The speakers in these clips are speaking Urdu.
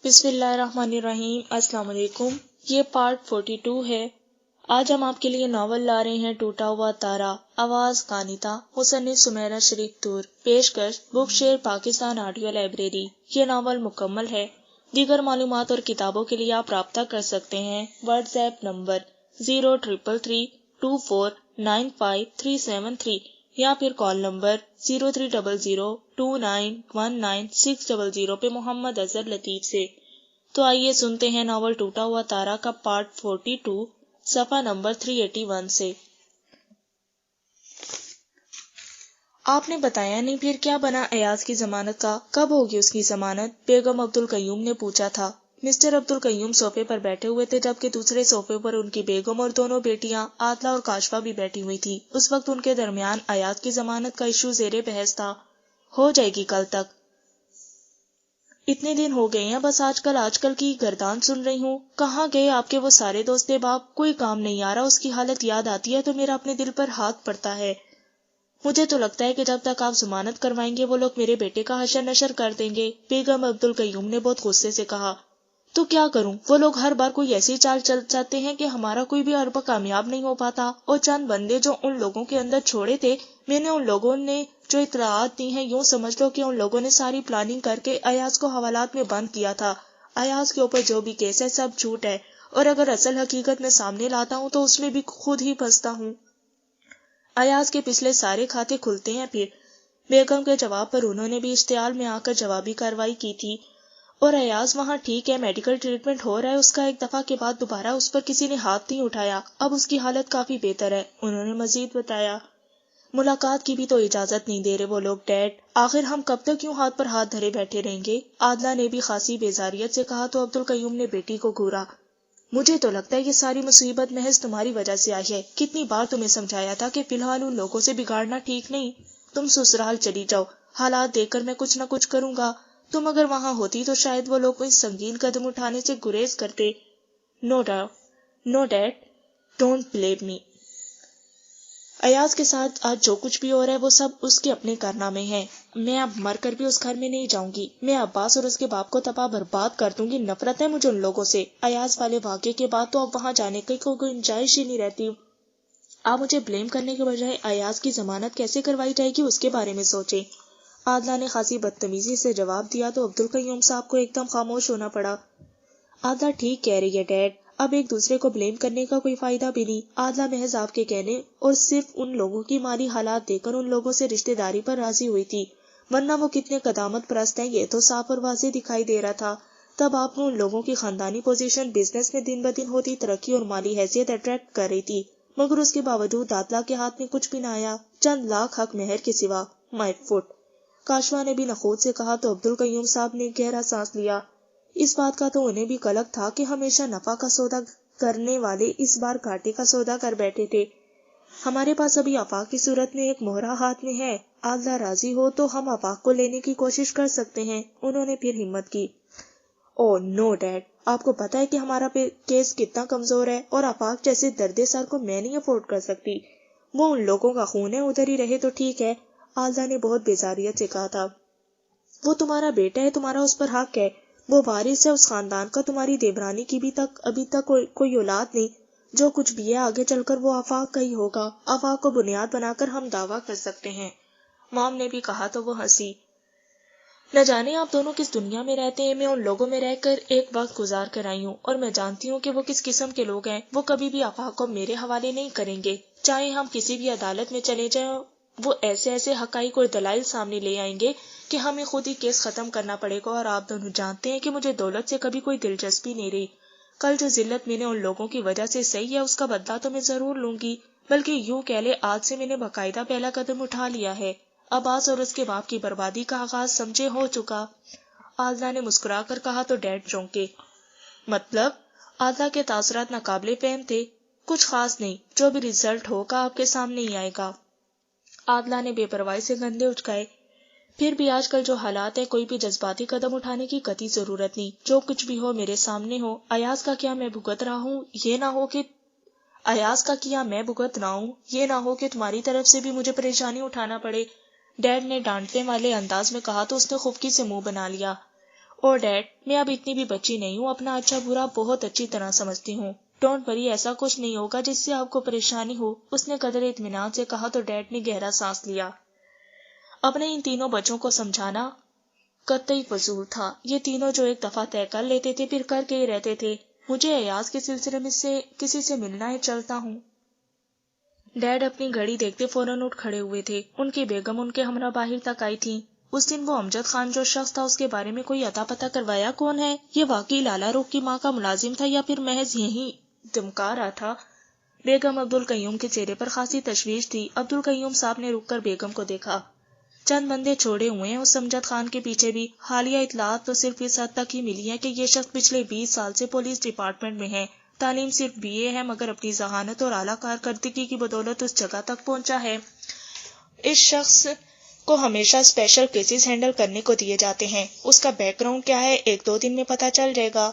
بسم اللہ الرحمن الرحیم۔ السلام علیکم۔ یہ پارٹ 42 ہے۔ آج ہم آپ کے لیے ناول لا رہے ہیں ٹوٹا ہوا تارا، آواز قانتہ، مصنف سمیرہ شریف طور، پیشکش بک شیئر پاکستان آڈیو لائبریری۔ یہ ناول مکمل ہے۔ دیگر معلومات اور کتابوں کے لیے آپ رابطہ کر سکتے ہیں واٹس ایپ نمبر 0333295373 یا پھر کال نمبر 0300291960 پہ محمد اظہر لطیف سے۔ تو آئیے سنتے ہیں ناول ٹوٹا ہوا تارا کا پارٹ 42 صفحہ نمبر 381 سے۔ آپ نے بتایا نہیں پھر کیا بنا ایاز کی ضمانت کا؟ کب ہوگی اس کی ضمانت؟ بیگم عبدالقیوم نے پوچھا تھا۔ مسٹر عبدالقیوم صوفے پر بیٹھے ہوئے تھے، جبکہ دوسرے صوفے پر ان کی بیگم اور دونوں بیٹیاں عادلہ اور کاشفہ بھی بیٹھی ہوئی تھی۔ اس وقت ان کے درمیان ایاز کی ضمانت کا ایشو زیر بحث تھا۔ ہو جائے گی کل تک۔ اتنے دن ہو گئے ہیں، بس آج کل کی گردان سن رہی ہوں۔ کہاں گئے آپ کے وہ سارے دوست باپ؟ کوئی کام نہیں آ رہا، اس کی حالت یاد آتی ہے تو میرا اپنے دل پر ہاتھ پڑتا ہے۔ مجھے تو لگتا ہے کہ جب تک آپ ضمانت کروائیں گے وہ لوگ میرے بیٹے کا حشر نشر کر دیں گے، بیگم عبدالقیوم نے بہت غصے سے کہا۔ تو کیا کروں؟ وہ لوگ ہر بار کوئی ایسی چال چل جاتے ہیں کہ ہمارا کوئی بھی حربہ کامیاب نہیں ہو پاتا، اور چند بندے جو ان لوگوں کے اندر چھوڑے تھے، میں نے ان لوگوں نے جو اطلاعات دی ہیں، یوں سمجھ لو کہ ان لوگوں نے ساری پلاننگ کر کے ایاز کو حوالات میں بند کیا تھا۔ ایاز کے اوپر جو بھی کیس ہے سب جھوٹ ہے، اور اگر اصل حقیقت میں سامنے لاتا ہوں تو اس میں بھی خود ہی پھنستا ہوں۔ ایاز کے پچھلے سارے کھاتے کھلتے ہیں پھر۔ بیگم کے جواب پر انہوں نے بھی اشتعال میں آ کر جوابی کارروائی کی تھی۔ اور ایاز وہاں ٹھیک ہے، میڈیکل ٹریٹمنٹ ہو رہا ہے اس کا، ایک دفعہ کے بعد دوبارہ اس پر کسی نے ہاتھ نہیں اٹھایا، اب اس کی حالت کافی بہتر ہے، انہوں نے مزید بتایا۔ ملاقات کی بھی تو اجازت نہیں دے رہے وہ لوگ ڈیڈ، آخر ہم کب تک یوں ہاتھ پر ہاتھ دھرے بیٹھے رہیں گے؟ عادلہ نے بھی خاصی بیزاریت سے کہا تو عبدالقیوم نے بیٹی کو گھورا۔ مجھے تو لگتا ہے یہ ساری مصیبت محض تمہاری وجہ سے آئی ہے، کتنی بار تمہیں سمجھایا تھا کہ فی الحال ان لوگوں سے بگاڑنا ٹھیک نہیں، تم سسرال چلی جاؤ، حالات دیکھ کر میں کچھ نہ کچھ کروں گا، تم اگر وہاں ہوتی تو شاید وہ لوگ اس سنگین قدم اٹھانے سے گریز کرتے۔ No dad, don't believe me. Ayaz کے ساتھ آج جو کچھ بھی ہو رہا ہے وہ سب اس کے اپنے کارنامے ہیں۔ میں اب مر کر بھی اس گھر میں نہیں جاؤں گی، میں عباس اور اس کے باپ کو تباہ برباد کر دوں گی، نفرت ہے مجھے ان لوگوں سے۔ ایاز والے واقعے کے بعد تو اب وہاں جانے کی کوئی گنجائش ہی نہیں رہتی۔ آپ مجھے بلیم کرنے کے بجائے ایاز کی ضمانت کیسے کروائی جائے گی اس کے بارے میں سوچیں۔ عادلہ نے خاصی بدتمیزی سے جواب دیا تو عبدالقیوم صاحب کو ایک دم خاموش ہونا پڑا۔ عادلہ ٹھیک کہہ رہی ہے ڈیڈ، اب ایک دوسرے کو بلیم کرنے کا کوئی فائدہ بھی نہیں۔ عادلہ محض آپ کے کہنے اور صرف ان لوگوں کی مالی حالات دیکھ کر ان لوگوں سے رشتہ داری پر راضی ہوئی تھی، ورنہ وہ کتنے قدامت پرست ہیں یہ تو صاف اور واضح دکھائی دے رہا تھا۔ تب آپ نے ان لوگوں کی خاندانی پوزیشن بزنس میں دن بدن ہوتی ترقی اور مالی حیثیت اٹریکٹ کر رہی تھی، مگر اس کے باوجود عادلہ کے ہاتھ میں کچھ بھی نہ آیا، چند لاکھ حق مہر کے سوا۔ مائی فٹ، کاشفہ نے بھی نخوت سے کہا تو عبدالقیوم صاحب نے گہرا سانس لیا۔ اس بات کا تو انہیں بھی قلق تھا کہ ہمیشہ نفع کا سودا کرنے والے اس بار گھاٹے کا سودا کر بیٹھے تھے۔ ہمارے پاس ابھی آفاق کی صورت میں ایک مہرہ ہاتھ میں ہے، عادلہ راضی ہو تو ہم آفاق کو لینے کی کوشش کر سکتے ہیں، انہوں نے پھر ہمت کی۔ او نو ڈیڈ، آپ کو پتا ہے کہ ہمارا کیس کتنا کمزور ہے، اور آفاق جیسے درد سر کو میں نہیں افورڈ کر سکتی، وہ ان لوگوں کا خون ہے، ادھر ہی رہے تو ٹھیک ہے، عادلہ نے بہت بیزاریت سے کہا تھا۔ وہ تمہارا بیٹا ہے، تمہارا اس پر حق ہے، وہ وارث ہے اس خاندان کا، تمہاری دیورانی کی بھی ابھی تک کوئی اولاد نہیں، جو کچھ بھی ہے آگے چل کر وہ آفاق کا ہی ہوگا، آفاق کو بنیاد بنا کر ہم دعویٰ کر سکتے ہیں۔ مام نے بھی کہا تو وہ ہنسی۔ نہ جانے آپ دونوں کس دنیا میں رہتے ہیں، میں ان لوگوں میں رہ کر ایک وقت گزار کر آئی ہوں، اور میں جانتی ہوں کہ وہ کس قسم کے لوگ ہیں، وہ کبھی بھی آفاق کو میرے حوالے نہیں کریں گے، چاہے ہم کسی بھی عدالت میں چلے جائیں، وہ ایسے حقائق اور دلائل سامنے لے آئیں گے کہ ہمیں خود ہی کیس ختم کرنا پڑے گا، اور آپ دونوں جانتے ہیں کہ مجھے دولت سے کبھی کوئی دلچسپی نہیں رہی۔ کل جو ذلت میں نے ان لوگوں کی وجہ سے سہی ہے اس کا بدلہ تو میں ضرور لوں گی، بلکہ یوں کہہ لے آج سے میں نے باقاعدہ پہلا قدم اٹھا لیا ہے، عباس اور اس کے باپ کی بربادی کا آغاز سمجھے ہو چکا۔ عادلہ نے مسکرا کر کہا تو ڈیڈ چونکے۔ مطلب؟ عادلہ کے تاثرات ناقابل فہم تھے۔ کچھ خاص نہیں، جو بھی رزلٹ ہوگا آپ کے سامنے ہی آئے گا۔ عادلہ نے بے پرواہی سے کندھے اچکائے۔ پھر بھی آج کل جو حالات ہیں کوئی بھی جذباتی قدم اٹھانے کی قطعی ضرورت نہیں، جو کچھ بھی ہو میرے سامنے ہو، ایاز کا کیا میں بھگت رہا ہوں، یہ نہ ہو کہ تمہاری طرف سے بھی مجھے پریشانی اٹھانا پڑے۔ ڈیڈ نے ڈانٹنے والے انداز میں کہا تو اس نے خفکی سے منہ بنا لیا۔ او ڈیڈ، میں اب اتنی بھی بچی نہیں ہوں، اپنا اچھا برا بہت اچھی طرح سمجھتی ہوں. ڈونٹ وری، ایسا کچھ نہیں ہوگا جس سے آپ کو پریشانی ہو، اس نے قدر اطمینان سے کہا تو ڈیڈ نے گہرا سانس لیا. اپنے ان تینوں بچوں کو سمجھانا قطعی فضول تھا. یہ تینوں جو ایک دفعہ طے کر لیتے تھے پھر کر کے ہی رہتے تھے. مجھے ایاز کے سلسلے میں سے کسی سے ملنا ہے، چلتا ہوں. ڈیڈ اپنی گھڑی دیکھتے فوراً اٹھ کھڑے ہوئے تھے. ان کی بیگم ان کے ہمراہ باہر تک آئی تھی. اس دن وہ امجد خان جو شخص تھا، اس کے بارے میں کوئی اتا پتہ کروایا کون ہے؟ یہ واقعی لالا رخ کی ماں کا ملازم تھا یا پھر محض یہی دمکا رہا تھا؟ بیگم عبدالقیوم کے چہرے پر خاصی تشویش تھی. عبدالقیوم صاحب نے رک کر بیگم کو دیکھا. چند بندے چھوڑے ہوئے ہیں اس امجد خان کے پیچھے بھی. حالیہ اطلاعات تو صرف اس حد تک ہی ملی ہے کہ یہ شخص پچھلے 20 سال سے پولیس ڈپارٹمنٹ میں ہے. تعلیم صرف BA ہے، مگر اپنی ذہانت اور اعلیٰ کارکردگی کی بدولت اس جگہ تک پہنچا ہے. اس شخص کو ہمیشہ اسپیشل کیسز ہینڈل کرنے کو دیے جاتے ہیں. اس کا بیک گراؤنڈ کیا ہے 1-2 دن میں پتہ چل جائے گا.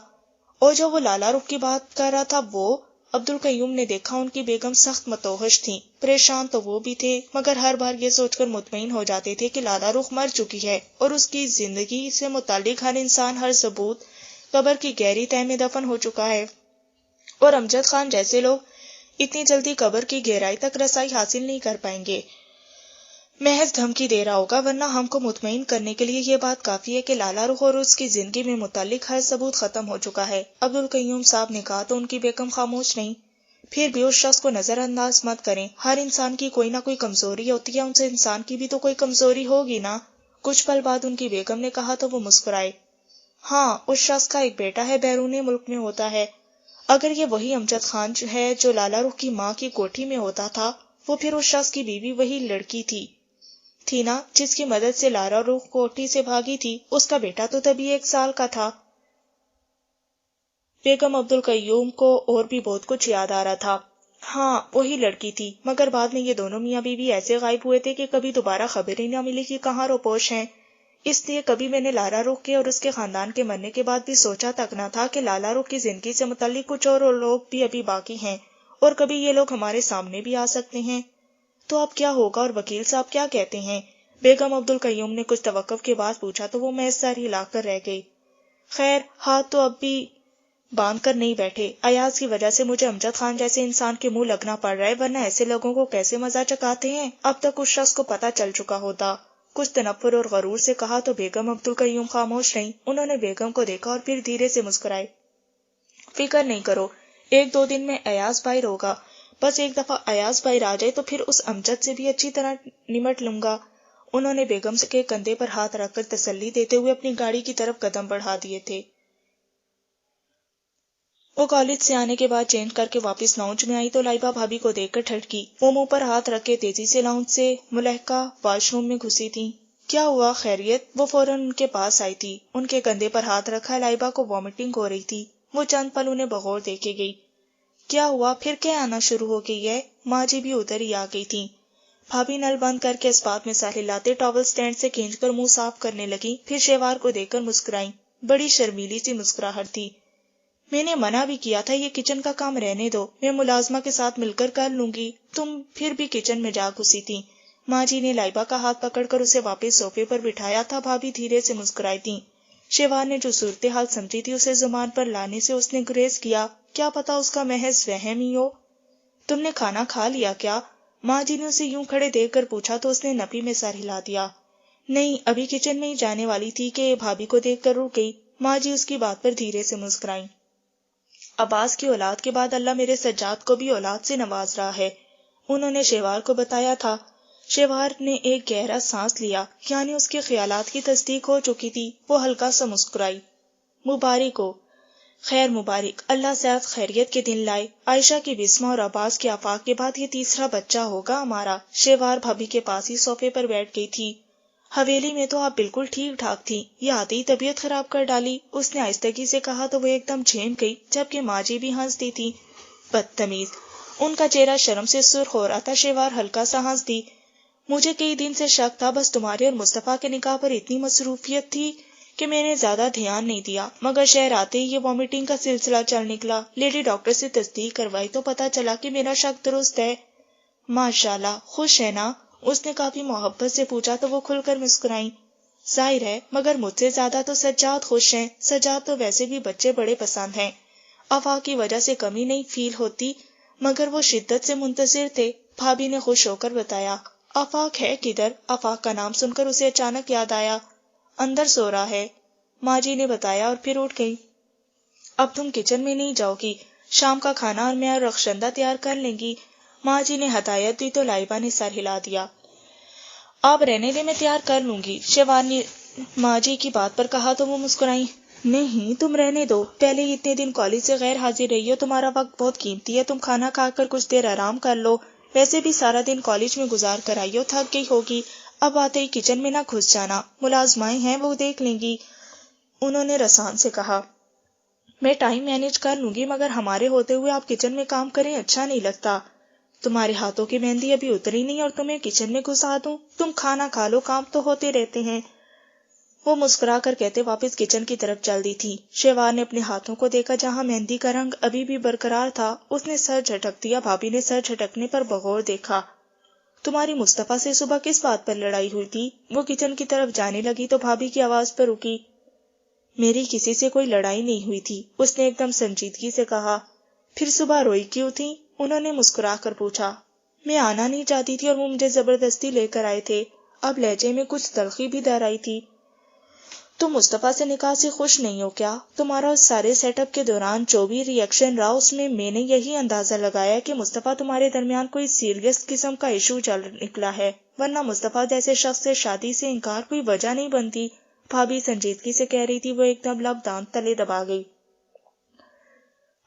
اور جو وہ لالا رخ کی بات کر رہا تھا وہ عبدالقیوم نے دیکھا ان کی بیگم سخت متوحش تھیں. پریشان تو وہ بھی تھے، مگر ہر بار یہ سوچ کر مطمئن ہو جاتے تھے کہ لالا رخ مر چکی ہے اور اس کی زندگی سے متعلق ہر انسان، ہر ثبوت قبر کی گہری تہہ میں دفن ہو چکا ہے. اور امجد خان جیسے لوگ اتنی جلدی قبر کی گہرائی تک رسائی حاصل نہیں کر پائیں گے. محض دھمکی دے رہا ہوگا، ورنہ ہم کو مطمئن کرنے کے لیے یہ بات کافی ہے کہ لالا رخ اور اس کی زندگی میں متعلق ہر ثبوت ختم ہو چکا ہے. عبدالقیوم صاحب نے کہا تو ان کی بیگم خاموش نہیں. پھر بھی اس شخص کو نظر انداز مت کریں. ہر انسان کی کوئی نہ کوئی کمزوری ہوتی ہے، ان سے انسان کی بھی تو کوئی کمزوری ہوگی نا. کچھ پل بعد ان کی بیگم نے کہا تو وہ مسکرائے. ہاں، اس شخص کا ایک بیٹا ہے، بیرون ملک میں ہوتا ہے. اگر یہ وہی امجد خان ہے جو لالا رخ کی ماں کی کوٹھی میں ہوتا تھا، وہ پھر اس شخص کی بیوی وہی لڑکی تھی نا جس کی مدد سے لالا رخ کوٹھی سے بھاگی تھی. اس کا بیٹا تو تبھی 1 سال کا تھا. بیگم عبدالقیوم کو اور بھی بہت کچھ یاد آ رہا تھا. ہاں، وہی لڑکی تھی، مگر بعد میں یہ دونوں میاں بیوی ایسے غائب ہوئے تھے کہ کبھی دوبارہ خبر ہی نہ ملی کہ کہاں روپوش ہیں. اس لیے کبھی میں نے لالا رخ کے اور اس کے خاندان کے مرنے کے بعد بھی سوچا تک نہ تھا کہ لالا رخ کی زندگی سے متعلق کچھ اور لوگ بھی ابھی باقی ہیں، اور کبھی یہ لوگ ہمارے سامنے بھی آ سکتے ہیں. تو اب کیا ہوگا اور وکیل صاحب کیا کہتے ہیں؟ بیگم عبدالقیوم نے کچھ توقف کے بعد پوچھا تو وہ محض سر ہلا کر رہ گئی. خیر، ہاتھ تو اب بھی باندھ کر نہیں بیٹھے. ایاز کی وجہ سے مجھے امجد خان جیسے انسان کے منہ لگنا پڑ رہا ہے، ورنہ ایسے لوگوں کو کیسے مزہ چکاتے ہیں. اب تک اس شخص کو پتہ چل چکا ہوتا. کچھ تنفر اور غرور سے کہا تو بیگم عبدالقیوم خاموش رہیں. انہوں نے بیگم کو دیکھا اور پھر دھیرے سے مسکرائے. فکر نہیں کرو، 1-2 دن میں ایاز باہر ہوگا. بس ایک دفعہ ایاز باہر آ جائے تو پھر اس امجد سے بھی اچھی طرح نمٹ لوں گا. انہوں نے بیگم کے کندھے پر ہاتھ رکھ کر تسلی دیتے ہوئے اپنی گاڑی کی طرف قدم بڑھا دیے تھے. وہ کالج سے آنے کے بعد چینج کر کے واپس لاؤنج میں آئی تو لائبہ بھابھی کو دیکھ کر ٹھٹکی. وہ منہ پر ہاتھ رکھ کے تیزی سے لاؤنج سے ملحقہ واش روم میں گھسی تھی. کیا ہوا، خیریت؟ وہ فوراً ان کے پاس آئی تھی. ان کے کندھے پر ہاتھ رکھا لائبہ کو وامٹنگ ہو رہی تھی. وہ چند پل انہیں بغور دیکھے گئی. کیا ہوا، پھر کیا آنا شروع ہو گئی ہے؟ ماں جی بھی ادھر ہی آ گئی تھی. بھابھی نل بند کر کے اسباب میں سر ہلاتے ٹاول سٹینڈ سے کھینچ کر منہ صاف کرنے لگی. پھر شیوار کو دیکھ کر مسکرائیں. بڑی شرمیلی سی مسکراہٹ تھی. میں نے منع بھی کیا تھا یہ کچن کا کام رہنے دو، میں ملازمہ کے ساتھ مل کر کر لوں گی. تم پھر بھی کچن میں جا گھسی تھی. ماں جی نے لائبہ کا ہاتھ پکڑ کر اسے واپس صوفے پر بٹھایا تھا. بھابھی دھیرے سے مسکرائی تھی. شیوار نے جو صورتحال سمجھی تھی اسے زبان پر لانے سے اس نے گریز کیا. کیا پتا اس کا محض وہم ہی ہو. تم نے کھانا کھا لیا کیا؟ ماں جی نے اسے یوں کھڑے دیکھ کر پوچھا تو اس نے نفی میں سر ہلا دیا. نہیں، ابھی کچن میں ہی جانے والی تھی کہ بھابھی کو دیکھ کر رک گئی. ماں جی اس کی بات پر دھیرے سے مسکرائیں. عباس کی اولاد کے بعد اللہ میرے سجاد کو بھی اولاد سے نواز رہا ہے، انہوں نے شیوار کو بتایا تھا. شیوار نے ایک گہرا سانس لیا، یعنی اس کے خیالات کی تصدیق ہو چکی تھی. وہ ہلکا سا مسکرائی. مبارک ہو. خیر مبارک، اللہ صحت خیریت کے دن لائے. عائشہ کی بسمہ اور عباس کے آفاق کے بعد یہ تیسرا بچہ ہوگا ہمارا. شیوار بھابھی کے پاس ہی صوفے پر بیٹھ گئی تھی. حویلی میں تو آپ بالکل ٹھیک ٹھاک تھی، یہ آتے ہی طبیعت خراب کر ڈالی. اس نے آہستگی سے کہا تو وہ ایک دم جھیم گئی، جبکہ ماں جی بھی ہنستی تھی. بدتمیز. ان کا چہرہ شرم سے سرخ ہو رہا تھا. شیوار ہلکا سا ہنس دی. مجھے کئی دن سے شک تھا، بس تمہارے اور مصطفیٰ کے نکاح پر اتنی مصروفیت تھی کہ میں نے زیادہ دھیان نہیں دیا، مگر شہر آتے ہی یہ وامٹنگ کا سلسلہ چل نکلا. لیڈی ڈاکٹر سے تصدیق کروائی تو پتہ چلا کہ میرا شک درست ہے. ماشاءاللہ، خوش ہے نا؟ اس نے کافی محبت سے پوچھا تو وہ کھل کر مسکرائیں. ظاہر ہے، مگر مجھ سے زیادہ تو سجاد خوش ہیں. سجاد تو ویسے بھی بچے بڑے پسند ہیں. آفاق کی وجہ سے کمی نہیں فیل ہوتی، مگر وہ شدت سے منتظر تھے. بھابھی نے خوش ہو کر بتایا. آفاق ہے کدھر؟ آفاق کا نام سن کر اسے اچانک یاد آیا. اندر سو رہا ہے، ماں جی نے بتایا اور پھر اٹھ گئی. اب تم کچن میں نہیں جاؤ گی، شام کا کھانا اور میں اور رخشندہ تیار کر لیں گی. ماں جی نے ہدایت دی تو لائبہ نے سر ہلا دیا. آپ رہنے دے، میں تیار کر لوں گی. شیوان نے ماں جی کی بات پر کہا تو وہ مسکرائیں. نہیں، تم رہنے دو، پہلے ہی اتنے دن کالج سے غیر حاضر رہی ہو، تمہارا وقت بہت قیمتی ہے. تم کھانا کھا کر کچھ دیر آرام کر لو، ویسے بھی سارا دن کالج میں گزار کر آئی ہو، تھک گئی ہوگی. اب آتے ہی کچن میں نہ گھس جانا، ملازمائیں ہیں وہ دیکھ لیں گی. انہوں نے رسان سے کہا. میں ٹائم مینیج کر لوں گی، مگر ہمارے ہوتے ہوئے آپ کچن میں کام کریں اچھا نہیں لگتا. تمہارے ہاتھوں کی مہندی ابھی اتری نہیں اور تمہیں کچن میں گھسا دوں. تم کھانا کھا لو، کام تو ہوتے رہتے ہیں. وہ مسکرا کر کہتے واپس کچن کی طرف چل دی تھی. شیوان نے اپنے ہاتھوں کو دیکھا جہاں مہندی کا رنگ ابھی بھی برقرار تھا. اس نے سر جھٹک دیا. بھابھی نے سر جھٹکنے پر بغور دیکھا. تمہاری مصطفیٰ سے صبح کس بات پر لڑائی ہوئی تھی؟ وہ کچن کی طرف جانے لگی تو بھابھی کی آواز پر رکی. میری کسی سے کوئی لڑائی نہیں ہوئی تھی، اس نے ایک دم سنجیدگی سے کہا. پھر صبح روئی کیوں تھی؟ انہوں نے مسکرا کر پوچھا. میں آنا نہیں چاہتی تھی اور وہ مجھے زبردستی لے کر آئے تھے. اب لہجے میں کچھ تلخی بھی در آئی تھی. تم مصطفیٰ سے نکاح سے خوش نہیں ہو کیا؟ تمہارا اس سارے سیٹ اپ کے دوران جو بھی ری ایکشن رہا اس میں نے یہی اندازہ لگایا کہ مصطفیٰ تمہارے درمیان کوئی سیریس قسم کا ایشو چل نکلا ہے، ورنہ مصطفیٰ جیسے شخص سے شادی سے انکار کوئی وجہ نہیں بنتی. بھابھی سنجیدگی سے کہہ رہی تھی. وہ ایک دم لب دانت تلے دبا گئی.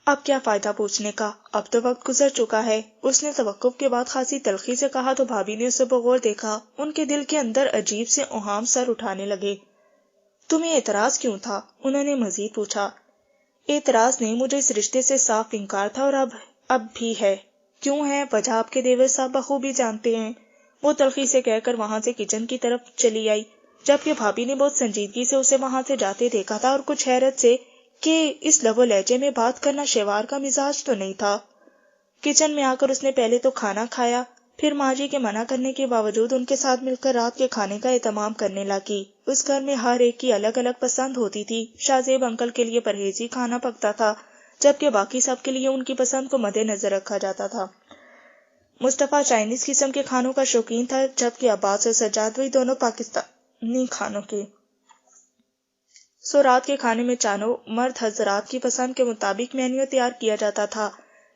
اب کیا فائدہ پوچھنے کا، اب تو وقت گزر چکا ہے. اس نے توقف کے بعد خاصی تلخی سے کہا تو بھابھی نے اسے بغور دیکھا. ان کے دل کے اندر عجیب سے اوہام سر اٹھانے لگے. تمہیں اعتراض کیوں تھا؟ انہوں نے مزید پوچھا. اعتراض نہیں، مجھے اس رشتے سے صاف انکار تھا اور اب بھی ہے. کیوں ہے؟ وجہ آپ کے دیور صاحب بخوبی جانتے ہیں. وہ تلخی سے کہہ کر وہاں سے کچن کی طرف چلی آئی، جبکہ بھابھی نے بہت سنجیدگی سے اسے وہاں سے جاتے دیکھا تھا اور کچھ حیرت سے کہ اس لب و لہجے میں بات کرنا شیوار کا مزاج تو نہیں تھا. کچن میں آ کر اس نے پہلے تو کھانا کھایا، پھر ماں جی کے منع کرنے کے باوجود ان کے ساتھ مل کر رات کے کھانے کا اہتمام کرنے لگی. اس گھر میں ہر ایک کی الگ الگ پسند ہوتی تھی. شاہزیب انکل کے لیے پرہیزی کھانا پکتا تھا، جبکہ باقی سب کے لیے ان کی پسند کو مد نظر رکھا جاتا تھا. مصطفیٰ چائنیز قسم کے کھانوں کا شوقین تھا، جبکہ عباس اور سجاد وہی دونوں پاکستانی کھانوں کے. سو رات کے کھانے میں چانو مرد حضرات کی پسند کے مطابق مینیو تیار کیا جاتا تھا.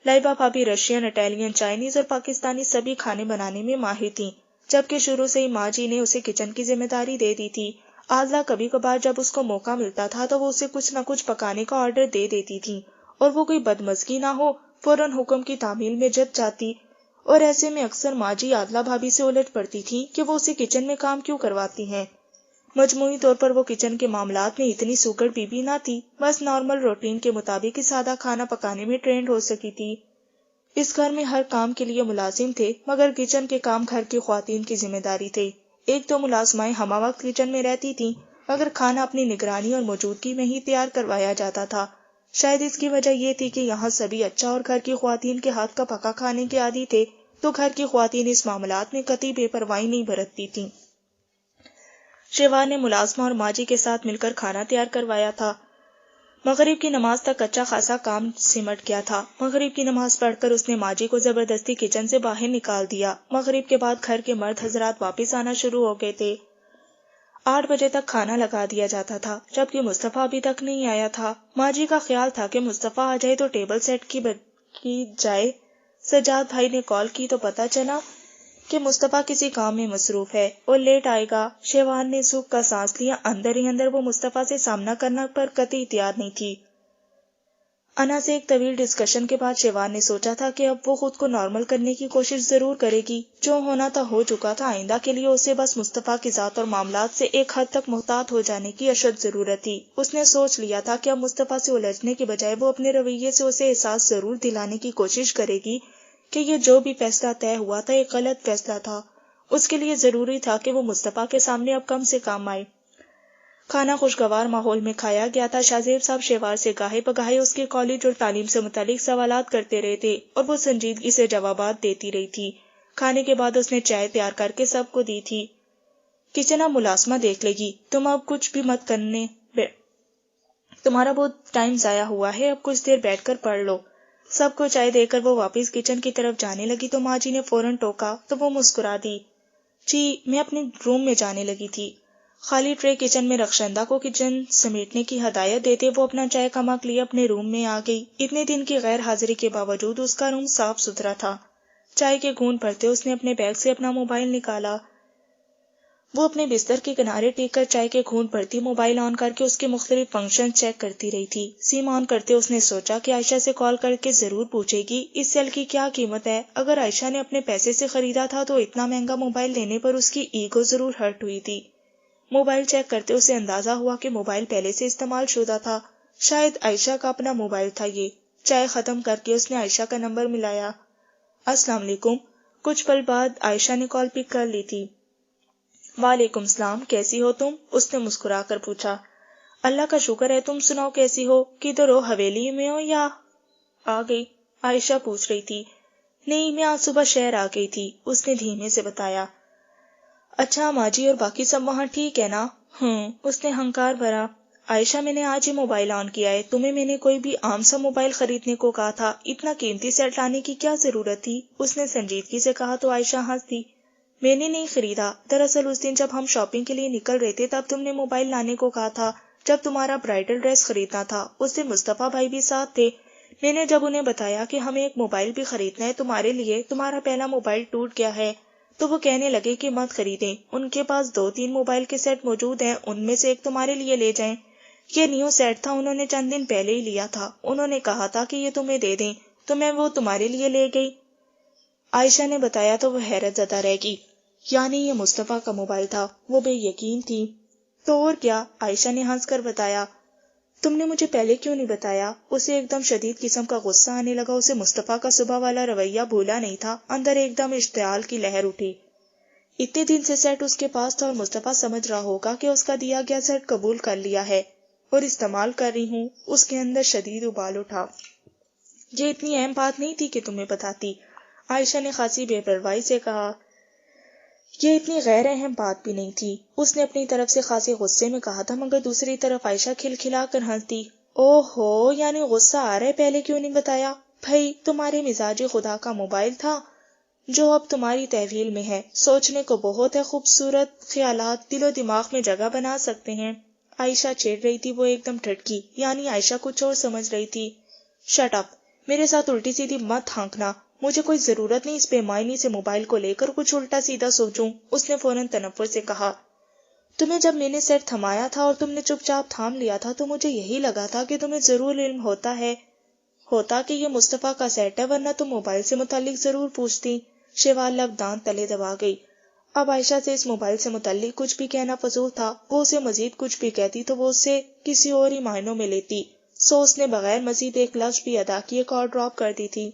لائبہ بھابھی رشین، اٹیلین، چائنیز اور پاکستانی سبھی کھانے بنانے میں ماہر تھیں، جبکہ شروع سے ہی ماں جی نے اسے کچن کی ذمہ داری دے دی تھی. عادلہ کبھی کبھار جب اس کو موقع ملتا تھا تو وہ اسے کچھ نہ کچھ پکانے کا آرڈر دے دیتی تھی، اور وہ کوئی بدمزگی نہ ہو فوراً حکم کی تعمیل میں جت جاتی. اور ایسے میں اکثر ماں جی عادلہ بھابھی سے الجھ پڑتی تھی کہ وہ اسے کچن میں کام کیوں کرواتی ہیں. مجموعی طور پر وہ کچن کے معاملات میں اتنی سوکڑ بی نہ تھی، بس نارمل روٹین کے مطابق ہی سادہ کھانا پکانے میں ٹرینڈ ہو سکی تھی. اس گھر میں ہر کام کے لیے ملازم تھے، مگر کچن کے کام گھر کی خواتین کی ذمہ داری تھے. ایک دو ملازمائیں ہمہ وقت کچن میں رہتی تھیں، مگر کھانا اپنی نگرانی اور موجودگی میں ہی تیار کروایا جاتا تھا. شاید اس کی وجہ یہ تھی کہ یہاں سبھی اچھا اور گھر کی خواتین کے ہاتھ کا پکا کھانے کے عادی تھے، تو گھر کی خواتین اس معاملات میں قطعی بے پرواہی نہیں برتتی تھیں. شیوان نے ملازمہ اور ماں جی کے ساتھ مل کر کھانا تیار کروایا تھا. مغرب کی نماز تک اچھا خاصا کام سمٹ گیا تھا. مغرب کی نماز پڑھ کر اس نے ماں جی کو زبردستی کچن سے باہر نکال دیا. مغرب کے بعد گھر کے مرد حضرات واپس آنا شروع ہو گئے تھے. 8 بجے تک کھانا لگا دیا جاتا تھا، جبکہ مصطفیٰ ابھی تک نہیں آیا تھا. ماں جی کا خیال تھا کہ مصطفیٰ آ جائے تو ٹیبل سیٹ کی جائے. سجاد بھائی نے کال کی تو پتا چلا کہ مصطفیٰ کسی کام میں مصروف ہے اور لیٹ آئے گا. شیوان نے سکھ کا سانس لیا. اندر ہی اندر وہ مصطفیٰ سے سامنا کرنا پر قطعی تیار نہیں تھی. انا سے ایک طویل ڈسکشن کے بعد شیوان نے سوچا تھا کہ اب وہ خود کو نارمل کرنے کی کوشش ضرور کرے گی. جو ہونا تھا ہو چکا تھا. آئندہ کے لیے اسے بس مصطفیٰ کی ذات اور معاملات سے ایک حد تک محتاط ہو جانے کی اشد ضرورت تھی. اس نے سوچ لیا تھا کہ اب مصطفیٰ سے الجھنے کے بجائے وہ اپنے رویے سے اسے احساس ضرور دلانے کی کوشش کرے گی کہ یہ جو بھی فیصلہ طے ہوا تھا ایک غلط فیصلہ تھا. اس کے لیے ضروری تھا کہ وہ مصطفیٰ کے سامنے اب کم سے کم آئے. کھانا خوشگوار ماحول میں کھایا گیا تھا. شاہزیب صاحب شیوار سے گاہے بگاہے اس کے کالج اور تعلیم سے متعلق سوالات کرتے رہے تھے اور وہ سنجیدگی سے جوابات دیتی رہی تھی. کھانے کے بعد اس نے چائے تیار کر کے سب کو دی تھی. کچن اب ملازمہ دیکھ لے گی، تم اب کچھ بھی مت کرنے، تمہارا بہت ٹائم ضائع ہوا ہے، اب کچھ دیر بیٹھ کر پڑھ لو۔ سب کو چائے دے کر وہ واپس کچن کی طرف جانے لگی تو ماں جی نے فوراً ٹوکا تو وہ مسکرا دی۔ جی میں اپنے روم میں جانے لگی تھی۔ خالی ٹرے کچن میں رخشندہ کو کچن سمیٹنے کی ہدایت دیتے وہ اپنا چائے کا مگ لیے اپنے روم میں آ گئی۔ اتنے دن کی غیر حاضری کے باوجود اس کا روم صاف ستھرا تھا۔ چائے کے گھونٹ بھرتے اس نے اپنے بیگ سے اپنا موبائل نکالا۔ وہ اپنے بستر کے کنارے ٹیک کر چائے کے گھونٹ بھرتی موبائل آن کر کے اس کے مختلف فنکشن چیک کرتی رہی تھی۔ سم آن کرتے اس نے سوچا کہ عائشہ سے کال کر کے ضرور پوچھے گی اس سیل کی کیا قیمت ہے۔ اگر عائشہ نے اپنے پیسے سے خریدا تھا تو اتنا مہنگا موبائل لینے پر اس کی ایگو ضرور ہرٹ ہوئی تھی۔ موبائل چیک کرتے اسے اندازہ ہوا کہ موبائل پہلے سے استعمال شدہ تھا، شاید عائشہ کا اپنا موبائل تھا یہ۔ چائے ختم کر کے اس نے عائشہ کا نمبر ملایا۔ السلام علیکم۔ کچھ پل بعد عائشہ نے کال پک کر لی تھی۔ وعلیکم السلام، کیسی ہو تم؟ اس نے مسکرا کر پوچھا۔ اللہ کا شکر ہے، تم سناؤ کیسی ہو؟ کدھر ہو، حویلی میں ہو یا آ گئی؟ عائشہ پوچھ رہی تھی۔ نہیں، میں آج صبح شہر آ گئی تھی، اس نے دھیمے سے بتایا۔ اچھا، ماں جی اور باقی سب وہاں ٹھیک ہے نا؟ اس نے ہنکار بھرا۔ عائشہ میں نے آج ہی موبائل آن کیا ہے، تمہیں میں نے کوئی بھی عام سا موبائل خریدنے کو کہا تھا، اتنا قیمتی سیٹ لانے کی کیا ضرورت تھی؟ اس نے سنجیدگی سے کہا تو عائشہ ہنس دی۔ میں نے نہیں خریدا، دراصل اس دن جب ہم شاپنگ کے لیے نکل رہے تھے تب تم نے موبائل لانے کو کہا تھا، جب تمہارا برائڈل ڈریس خریدنا تھا۔ اس دن مصطفیٰ بھائی بھی ساتھ تھے۔ میں نے جب انہیں بتایا کہ ہمیں ایک موبائل بھی خریدنا ہے تمہارے لیے، تمہارا پہلا موبائل ٹوٹ گیا ہے، تو وہ کہنے لگے کہ مت خریدیں، ان کے پاس 2-3 موبائل کے سیٹ موجود ہیں، ان میں سے ایک تمہارے لیے لے جائیں۔ یہ نیو سیٹ تھا، انہوں نے چند دن پہلے ہی لیا تھا، انہوں نے کہا تھا کہ یہ تمہیں دے دیں، تو میں وہ تمہارے لیے لے گئی۔ عائشہ نے بتایا تو وہ حیرت زدہ رہ گئی، یعنی یہ مصطفیٰ کا موبائل تھا؟ وہ بے یقین تھی۔ تو اور کیا، عائشہ نے ہنس کر بتایا۔ تم نے مجھے پہلے کیوں نہیں بتایا؟ اسے ایک دم شدید قسم کا غصہ آنے لگا، اسے مصطفیٰ کا صبح والا رویہ بھولا نہیں تھا، اندر ایک دم اشتعال کی لہر اٹھی۔ اتنے دن سے سیٹ اس کے پاس تھا اور مصطفیٰ سمجھ رہا ہوگا کہ اس کا دیا گیا سیٹ قبول کر لیا ہے اور استعمال کر رہی ہوں۔ اس کے اندر شدید ابال اٹھا۔ یہ اتنی اہم بات نہیں تھی کہ تمہیں بتاتی، عائشہ نے خاصی بے پرواہی سے کہا۔ یہ اتنی غیر اہم بات بھی نہیں تھی، اس نے اپنی طرف سے خاصی غصے میں کہا تھا، مگر دوسری طرف عائشہ کھلکھلا کر ہنستی۔ اوہ ہو، یعنی غصہ آ رہا ہے، پہلے کیوں نہیں بتایا؟ بھائی، تمہارے مزاج خدا کا موبائل تھا جو اب تمہاری تحویل میں ہے، سوچنے کو بہت ہے، خوبصورت خیالات دل و دماغ میں جگہ بنا سکتے ہیں۔ عائشہ چھیڑ رہی تھی، وہ ایک دم ٹھٹکی، یعنی عائشہ کچھ اور سمجھ رہی تھی۔ شٹ اپ، میرے ساتھ الٹی سیدھی مت ہانکنا، مجھے کوئی ضرورت نہیں اس بے معنی سے موبائل کو لے کر کچھ الٹا سیدھا سوچوں، اس نے فوراً تنفر سے کہا۔ تمہیں جب میں نے سیٹ تھمایا تھا اور تم نے چپ چاپ تھام لیا تھا تو مجھے یہی لگا تھا کہ تمہیں ضرور علم ہوتا کہ یہ مصطفیٰ کا سیٹ ہے، ورنہ تم موبائل سے متعلق ضرور پوچھتی۔ شیوال لب دانت تلے دبا گئی۔ اب عائشہ سے اس موبائل سے متعلق کچھ بھی کہنا فضول تھا، وہ اسے مزید کچھ بھی کہتی تو وہ اسے کسی اور ہی معنوں میں لیتی، سو اس نے بغیر مزید ایک لفظ بھی ادا کیے کال ڈراپ کر دی تھی۔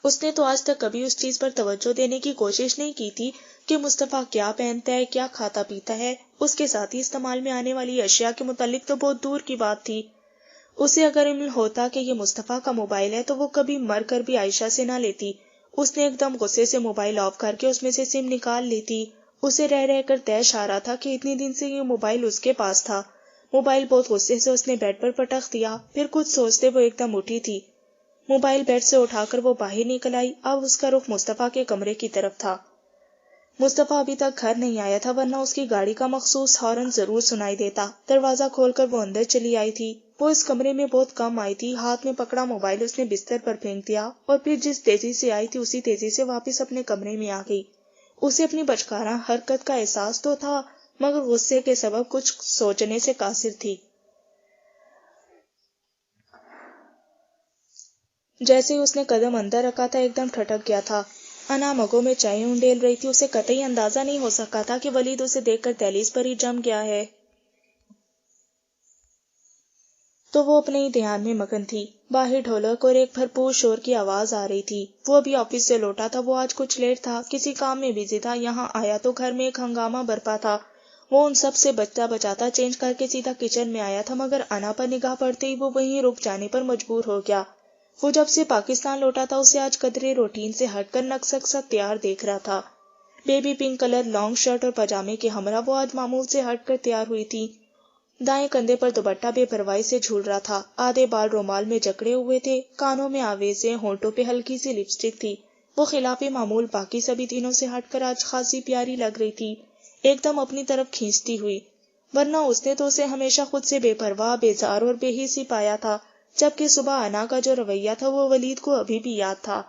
اس نے تو آج تک کبھی اس چیز پر توجہ دینے کی کوشش نہیں کی تھی کہ مصطفیٰ کیا پہنتا ہے، کیا کھاتا پیتا ہے، اس کے ساتھ ہی استعمال میں آنے والی اشیاء کے متعلق تو بہت دور کی بات تھی۔ اسے اگر علم ہوتا کہ یہ مصطفیٰ کا موبائل ہے تو وہ کبھی مر کر بھی عائشہ سے نہ لیتی۔ اس نے ایک دم غصے سے موبائل آف کر کے اس میں سے سم نکال لی تھی۔ اسے رہ رہ کر تیش آ رہا تھا کہ اتنی دن سے یہ موبائل اس کے پاس تھا۔ موبائل بہت غصے سے اس نے بیڈ پر پٹخ دیا، پھر کچھ سوچتے وہ ایک دم اٹھی تھی۔ موبائل بیڈ سے اٹھا کر وہ باہر نکل آئی، اب اس کا رخ مصطفیٰ کے کمرے کی طرف تھا۔ مصطفیٰ ابھی تک گھر نہیں آیا تھا، ورنہ اس کی گاڑی کا مخصوص ہارن ضرور سنائی دیتا۔ دروازہ کھول کر وہ اندر چلی آئی تھی۔ وہ اس کمرے میں بہت کم آئی تھی، ہاتھ میں پکڑا موبائل اس نے بستر پر پھینک دیا اور پھر جس تیزی سے آئی تھی اسی تیزی سے واپس اپنے کمرے میں آ گئی۔ اسے اپنی بچکانہ حرکت کا احساس تو تھا، مگر غصے کے سبب کچھ سوچنے سے قاصر تھی۔ جیسے ہی اس نے قدم اندر رکھا تھا ایک دم ٹھٹک گیا تھا۔ انا مگوں میں چائے انڈیل رہی تھی، اسے قطعی اندازہ نہیں ہو سکا تھا کہ ولید اسے دیکھ کر دہلیز پر ہی جم گیا ہے، تو وہ اپنے ہی دھیان میں مگن تھی۔ باہر ڈھولک اور ایک بھرپور شور کی آواز آ رہی تھی۔ وہ ابھی آفس سے لوٹا تھا، وہ آج کچھ لیٹ تھا، کسی کام میں بزی تھا، یہاں آیا تو گھر میں ایک ہنگامہ برپا تھا۔ وہ ان سب سے بچتا بچاتا چینج کر کے سیدھا کچن میں آیا تھا، مگر انا پر نگاہ پڑتے ہی وہ وہیں رک جانے پر مجبور ہو گیا۔ وہ جب سے پاکستان لوٹا تھا اسے آج قدرے روٹین سے ہٹ کر نقص سا تیار دیکھ رہا تھا، baby pink colour long shirt اور پاجامے کے ہمراہ وہ آج معمول سے ہٹ کر تیار ہوئی تھی۔ دائیں کندھے پر دوپٹہ بے پرواہی سے جھول رہا تھا، آدھے بال رومال میں جکڑے ہوئے تھے، کانوں میں آویزیں، ہونٹوں پہ ہلکی سی لپسٹک تھی۔ وہ خلاف معمول باقی سبھی دنوں سے ہٹ کر آج خاصی پیاری لگ رہی تھی، ایک دم اپنی طرف کھینچتی ہوئی، ورنہ اس نے تو اسے ہمیشہ خود سے بے پرواہ، بیزار اور بے حسی پایا تھا۔ جبکہ صبح انا کا جو رویہ تھا وہ ولید کو ابھی بھی یاد تھا۔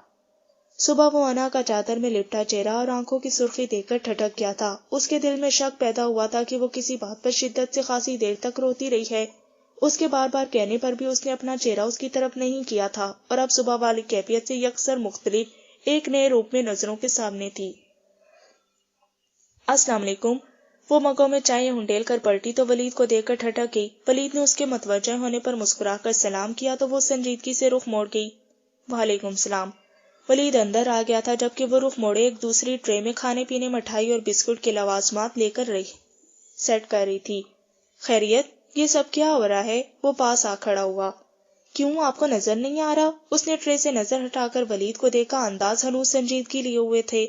صبح وہ انا کا چادر میں لپٹا چہرہ اور آنکھوں کی سرخی دیکھ کر ٹھٹک گیا تھا۔ اس کے دل میں شک پیدا ہوا تھا کہ وہ کسی بات پر شدت سے خاصی دیر تک روتی رہی ہے۔ اس کے بار بار کہنے پر بھی اس نے اپنا چہرہ اس کی طرف نہیں کیا تھا، اور اب صبح والی کیفیت سے یکسر مختلف ایک نئے روپ میں نظروں کے سامنے تھی۔ السلام علیکم۔ وہ مگوں میں چائے ہنڈیل کر پلٹی تو ولید کو دیکھ کر ٹھٹک گئی۔ ولید نے اس کے متوجہ ہونے پر مسکرا کر سلام کیا تو وہ سنجیدگی سے رخ موڑ گئی۔ وعلیکم السلام۔ ولید اندر آ گیا تھا جبکہ وہ رخ موڑے ایک دوسری ٹرے میں کھانے پینے، مٹھائی اور بسکٹ کے لوازمات لے کر رہی سیٹ کر رہی تھی۔ خیریت، یہ سب کیا ہو رہا ہے؟ وہ پاس آ کھڑا ہوا۔ کیوں، آپ کو نظر نہیں آ رہا؟ اس نے ٹرے سے نظر ہٹا کر ولید کو دیکھا، انداز ہنوز سنجیدگی لیے ہوئے تھے۔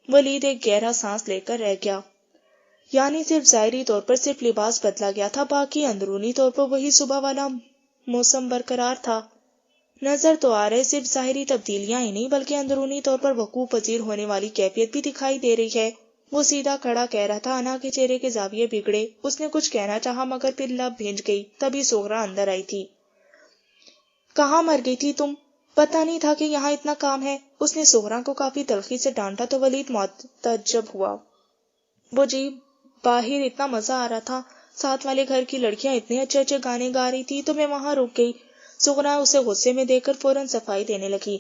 ولید ایک گہرا سانس لے کر رہ گیا۔ یعنی صرف ظاہری طور پر صرف لباس بدلا گیا تھا، باقی اندرونی طور پر وہی صبح والا موسم برقرار تھا۔ نظر تو آ رہے صرف ظاہری تبدیلیاں ہی نہیں بلکہ اندرونی طور پر وقوع پذیر ہونے والی کیفیت بھی دکھائی دے رہی ہے۔ وہ سیدھا کھڑا کہہ رہا تھا، انا کے چہرے کے زاویے بگڑے۔ اس نے کچھ کہنا چاہا مگر پھر لب بھینج گئی، تبھی سغرا اندر آئی تھی۔ کہاں مر گئی تھی تم؟ پتہ نہیں تھا کہ یہاں اتنا کام ہے۔ اس نے سغرا کو کافی تلخی سے ڈانٹا تو ولید متعجب ہوا۔ وہ جی، باہر اتنا مزہ آ رہا تھا، ساتھ والے گھر کی لڑکیاں اتنے اچھے اچھے گانے گا رہی تھی تو میں وہاں رک گئی۔ سغرا اسے غصے میں دیکھ کر فوراً صفائی دینے لگی۔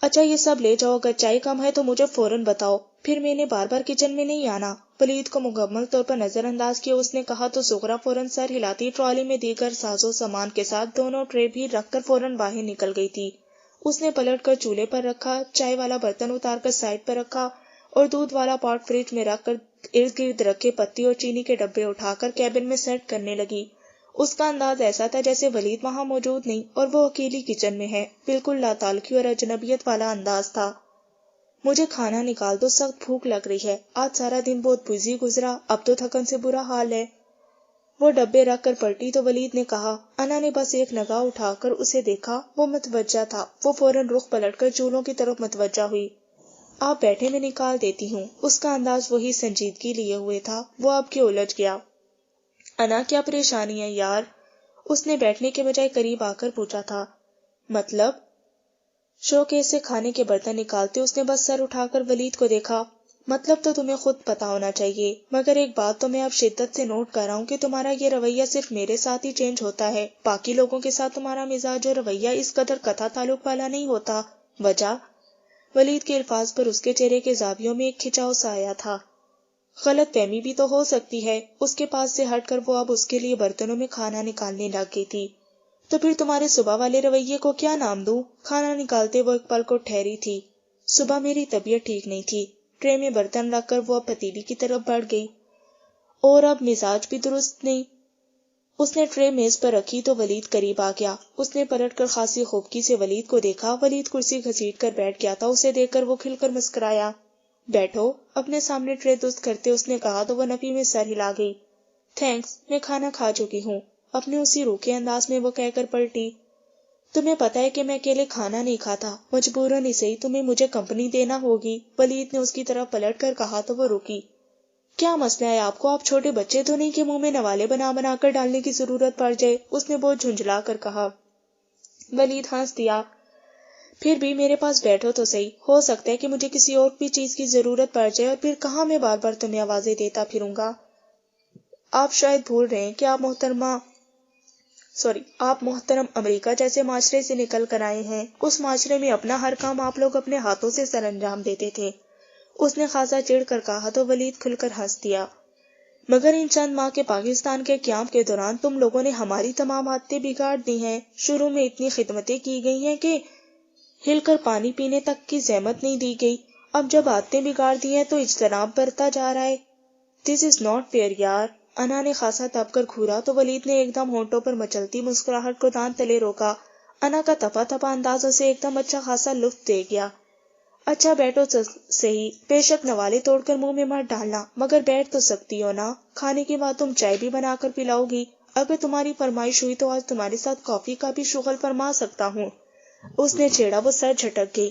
اچھا یہ سب لے جاؤ، اگر چائے کم ہے تو مجھے فوراً بتاؤ، پھر میں نے بار بار کچن میں نہیں آنا۔ ولید کو مکمل طور پر نظر انداز کیا اس نے کہا تو سغرا فوراً سر ہلاتی ٹرالی میں دیگر ساز و سامان کے ساتھ دونوں ٹرے بھی رکھ کر فوراً باہر نکل گئی تھی۔ اس نے پلٹ کر چولہے پر رکھا، چائے والا برتن اتار کر سائڈ پر رکھا اور دودھ والا پاٹ فریج میں رکھ کر ارد گرد رکھے پتی اور چینی کے ڈبے اٹھا کر کیبن میں سیٹ کرنے لگی۔ اس کا انداز ایسا تھا جیسے ولید وہاں موجود نہیں اور وہ اکیلی کچن میں ہے، بالکل لا تعلقی اور اجنبیت والا انداز تھا۔ مجھے کھانا نکال دو، سخت بھوک لگ رہی ہے، آج سارا دن بہت بزی گزرا، اب تو تھکن سے برا حال ہے۔ وہ ڈبے رکھ کر پلٹی تو ولید نے کہا۔ انا نے بس ایک نگاہ اٹھا کر اسے دیکھا، وہ متوجہ تھا۔ وہ فوراً رخ پلٹ کر چولہوں کی طرف متوجہ ہوئی۔ آپ بیٹھے، میں نکال دیتی ہوں۔ اس کا انداز وہی سنجیدگی لیے ہوئے تھا۔ وہ اب کے الجھ گیا۔ انا کیا پریشانی ہے یار؟ اس نے بیٹھنے کے بجائے قریب آ کر پوچھا تھا۔ مطلب؟ شوکیس سے کھانے کے برتن نکالتے اس نے بس سر اٹھا کر ولید کو دیکھا۔ مطلب تو تمہیں خود پتا ہونا چاہیے، مگر ایک بات تو میں اب شدت سے نوٹ کر رہا ہوں کہ تمہارا یہ رویہ صرف میرے ساتھ ہی چینج ہوتا ہے، باقی لوگوں کے ساتھ تمہارا مزاج اور رویہ اس قدر قطع تعلق والا نہیں ہوتا۔ وجہ؟ ولید کے الفاظ پر اس کے چہرے کے زاویوں میں ایک کھچاؤ سا آیا تھا۔ غلط فہمی بھی تو ہو سکتی ہے۔ اس کے پاس سے ہٹ کر وہ اب اس کے لیے برتنوں میں کھانا نکالنے لگ گئی تھی۔ تو پھر تمہارے صبح والے رویے کو کیا نام دوں؟ کھانا نکالتے وہ ایک پل کو ٹھہری تھی۔ صبح میری طبیعت ٹھیک نہیں تھی۔ ٹرے میں برتن رکھ کر وہ اب پتیلی کی طرف بڑھ گئی۔ اور اب مزاج بھی درست نہیں۔ اس نے ٹرے میز پر رکھی تو ولید قریب آ گیا۔ اس نے پلٹ کر خاصی خوبکی سے ولید کو دیکھا۔ ولید کرسی گھسیٹ کر بیٹھ گیا تھا، اسے دیکھ کر وہ کھل کر مسکرایا۔ بیٹھو، اپنے سامنے ٹرے درست کرتے اس نے کہا تو وہ نفی میں سر ہلا گئی۔ تھینکس، میں کھانا کھا چکی ہوں، اپنے اسی روکھے انداز میں وہ کہہ کر پلٹی۔ تمہیں پتہ ہے کہ میں اکیلے کھانا نہیں کھاتا، مجبوراً ہی صحیح تمہیں مجھے کمپنی دینا ہوگی۔ ولید نے اس کی طرف پلٹ کر کہا تو وہ رکی۔ کیا مسئلہ ہے آپ کو؟ آپ چھوٹے بچے تو نہیں کہ منہ میں نوالے بنا بنا کر ڈالنے کی ضرورت پڑ جائے، اس نے بہت جھنجھلا کر کہا۔ ولید ہنس دیا۔ پھر بھی میرے پاس بیٹھو تو صحیح، ہو سکتا ہے کہ مجھے کسی اور بھی چیز کی ضرورت پڑ جائے اور پھر کہاں میں بار بار تمہیں آوازیں دیتا پھروں گا۔ آپ شاید بھول رہے ہیں کہ آپ محترم امریکہ جیسے معاشرے سے نکل کر آئے ہیں۔ اس معاشرے میں اپنا ہر کام آپ لوگ اپنے ہاتھوں سے سر انجام دیتے تھے۔ اس نے خاصا چڑھ کر کہا تو ولید کھل کر ہنس دیا۔ مگر ان چند ماہ کے پاکستان کے قیام کے دوران تم لوگوں نے ہماری تمام عادتیں بگاڑ دی ہیں۔ شروع میں اتنی خدمتیں کی گئی ہیں کہ ہل کر پانی پینے تک کی زحمت نہیں دی گئی، اب جب عادتیں بگاڑ دی ہیں تو اجتناب برتا جا رہا ہے۔ دس از ناٹ فیئر یار۔ انا نے خاصا دب کر گھورا تو ولید نے ایک دم ہونٹوں پر مچلتی مسکراہٹ کو دانت تلے روکا۔ انا کا تپا تپا انداز اسے ایک دم اچھا خاصا لطف دے گیا۔ اچھا بیٹھو تو صحیح، بے شک نوالے توڑ کر منہ میں مت ڈالنا، مگر بیٹھ تو سکتی ہو نا، کھانے کے بعد تم چائے بھی بنا کر پلاؤ گی، اگر تمہاری فرمائش ہوئی تو آج تمہارے ساتھ کافی کا بھی شغل فرما سکتا ہوں۔ اس نے چھیڑا، وہ سر جھٹک گئی۔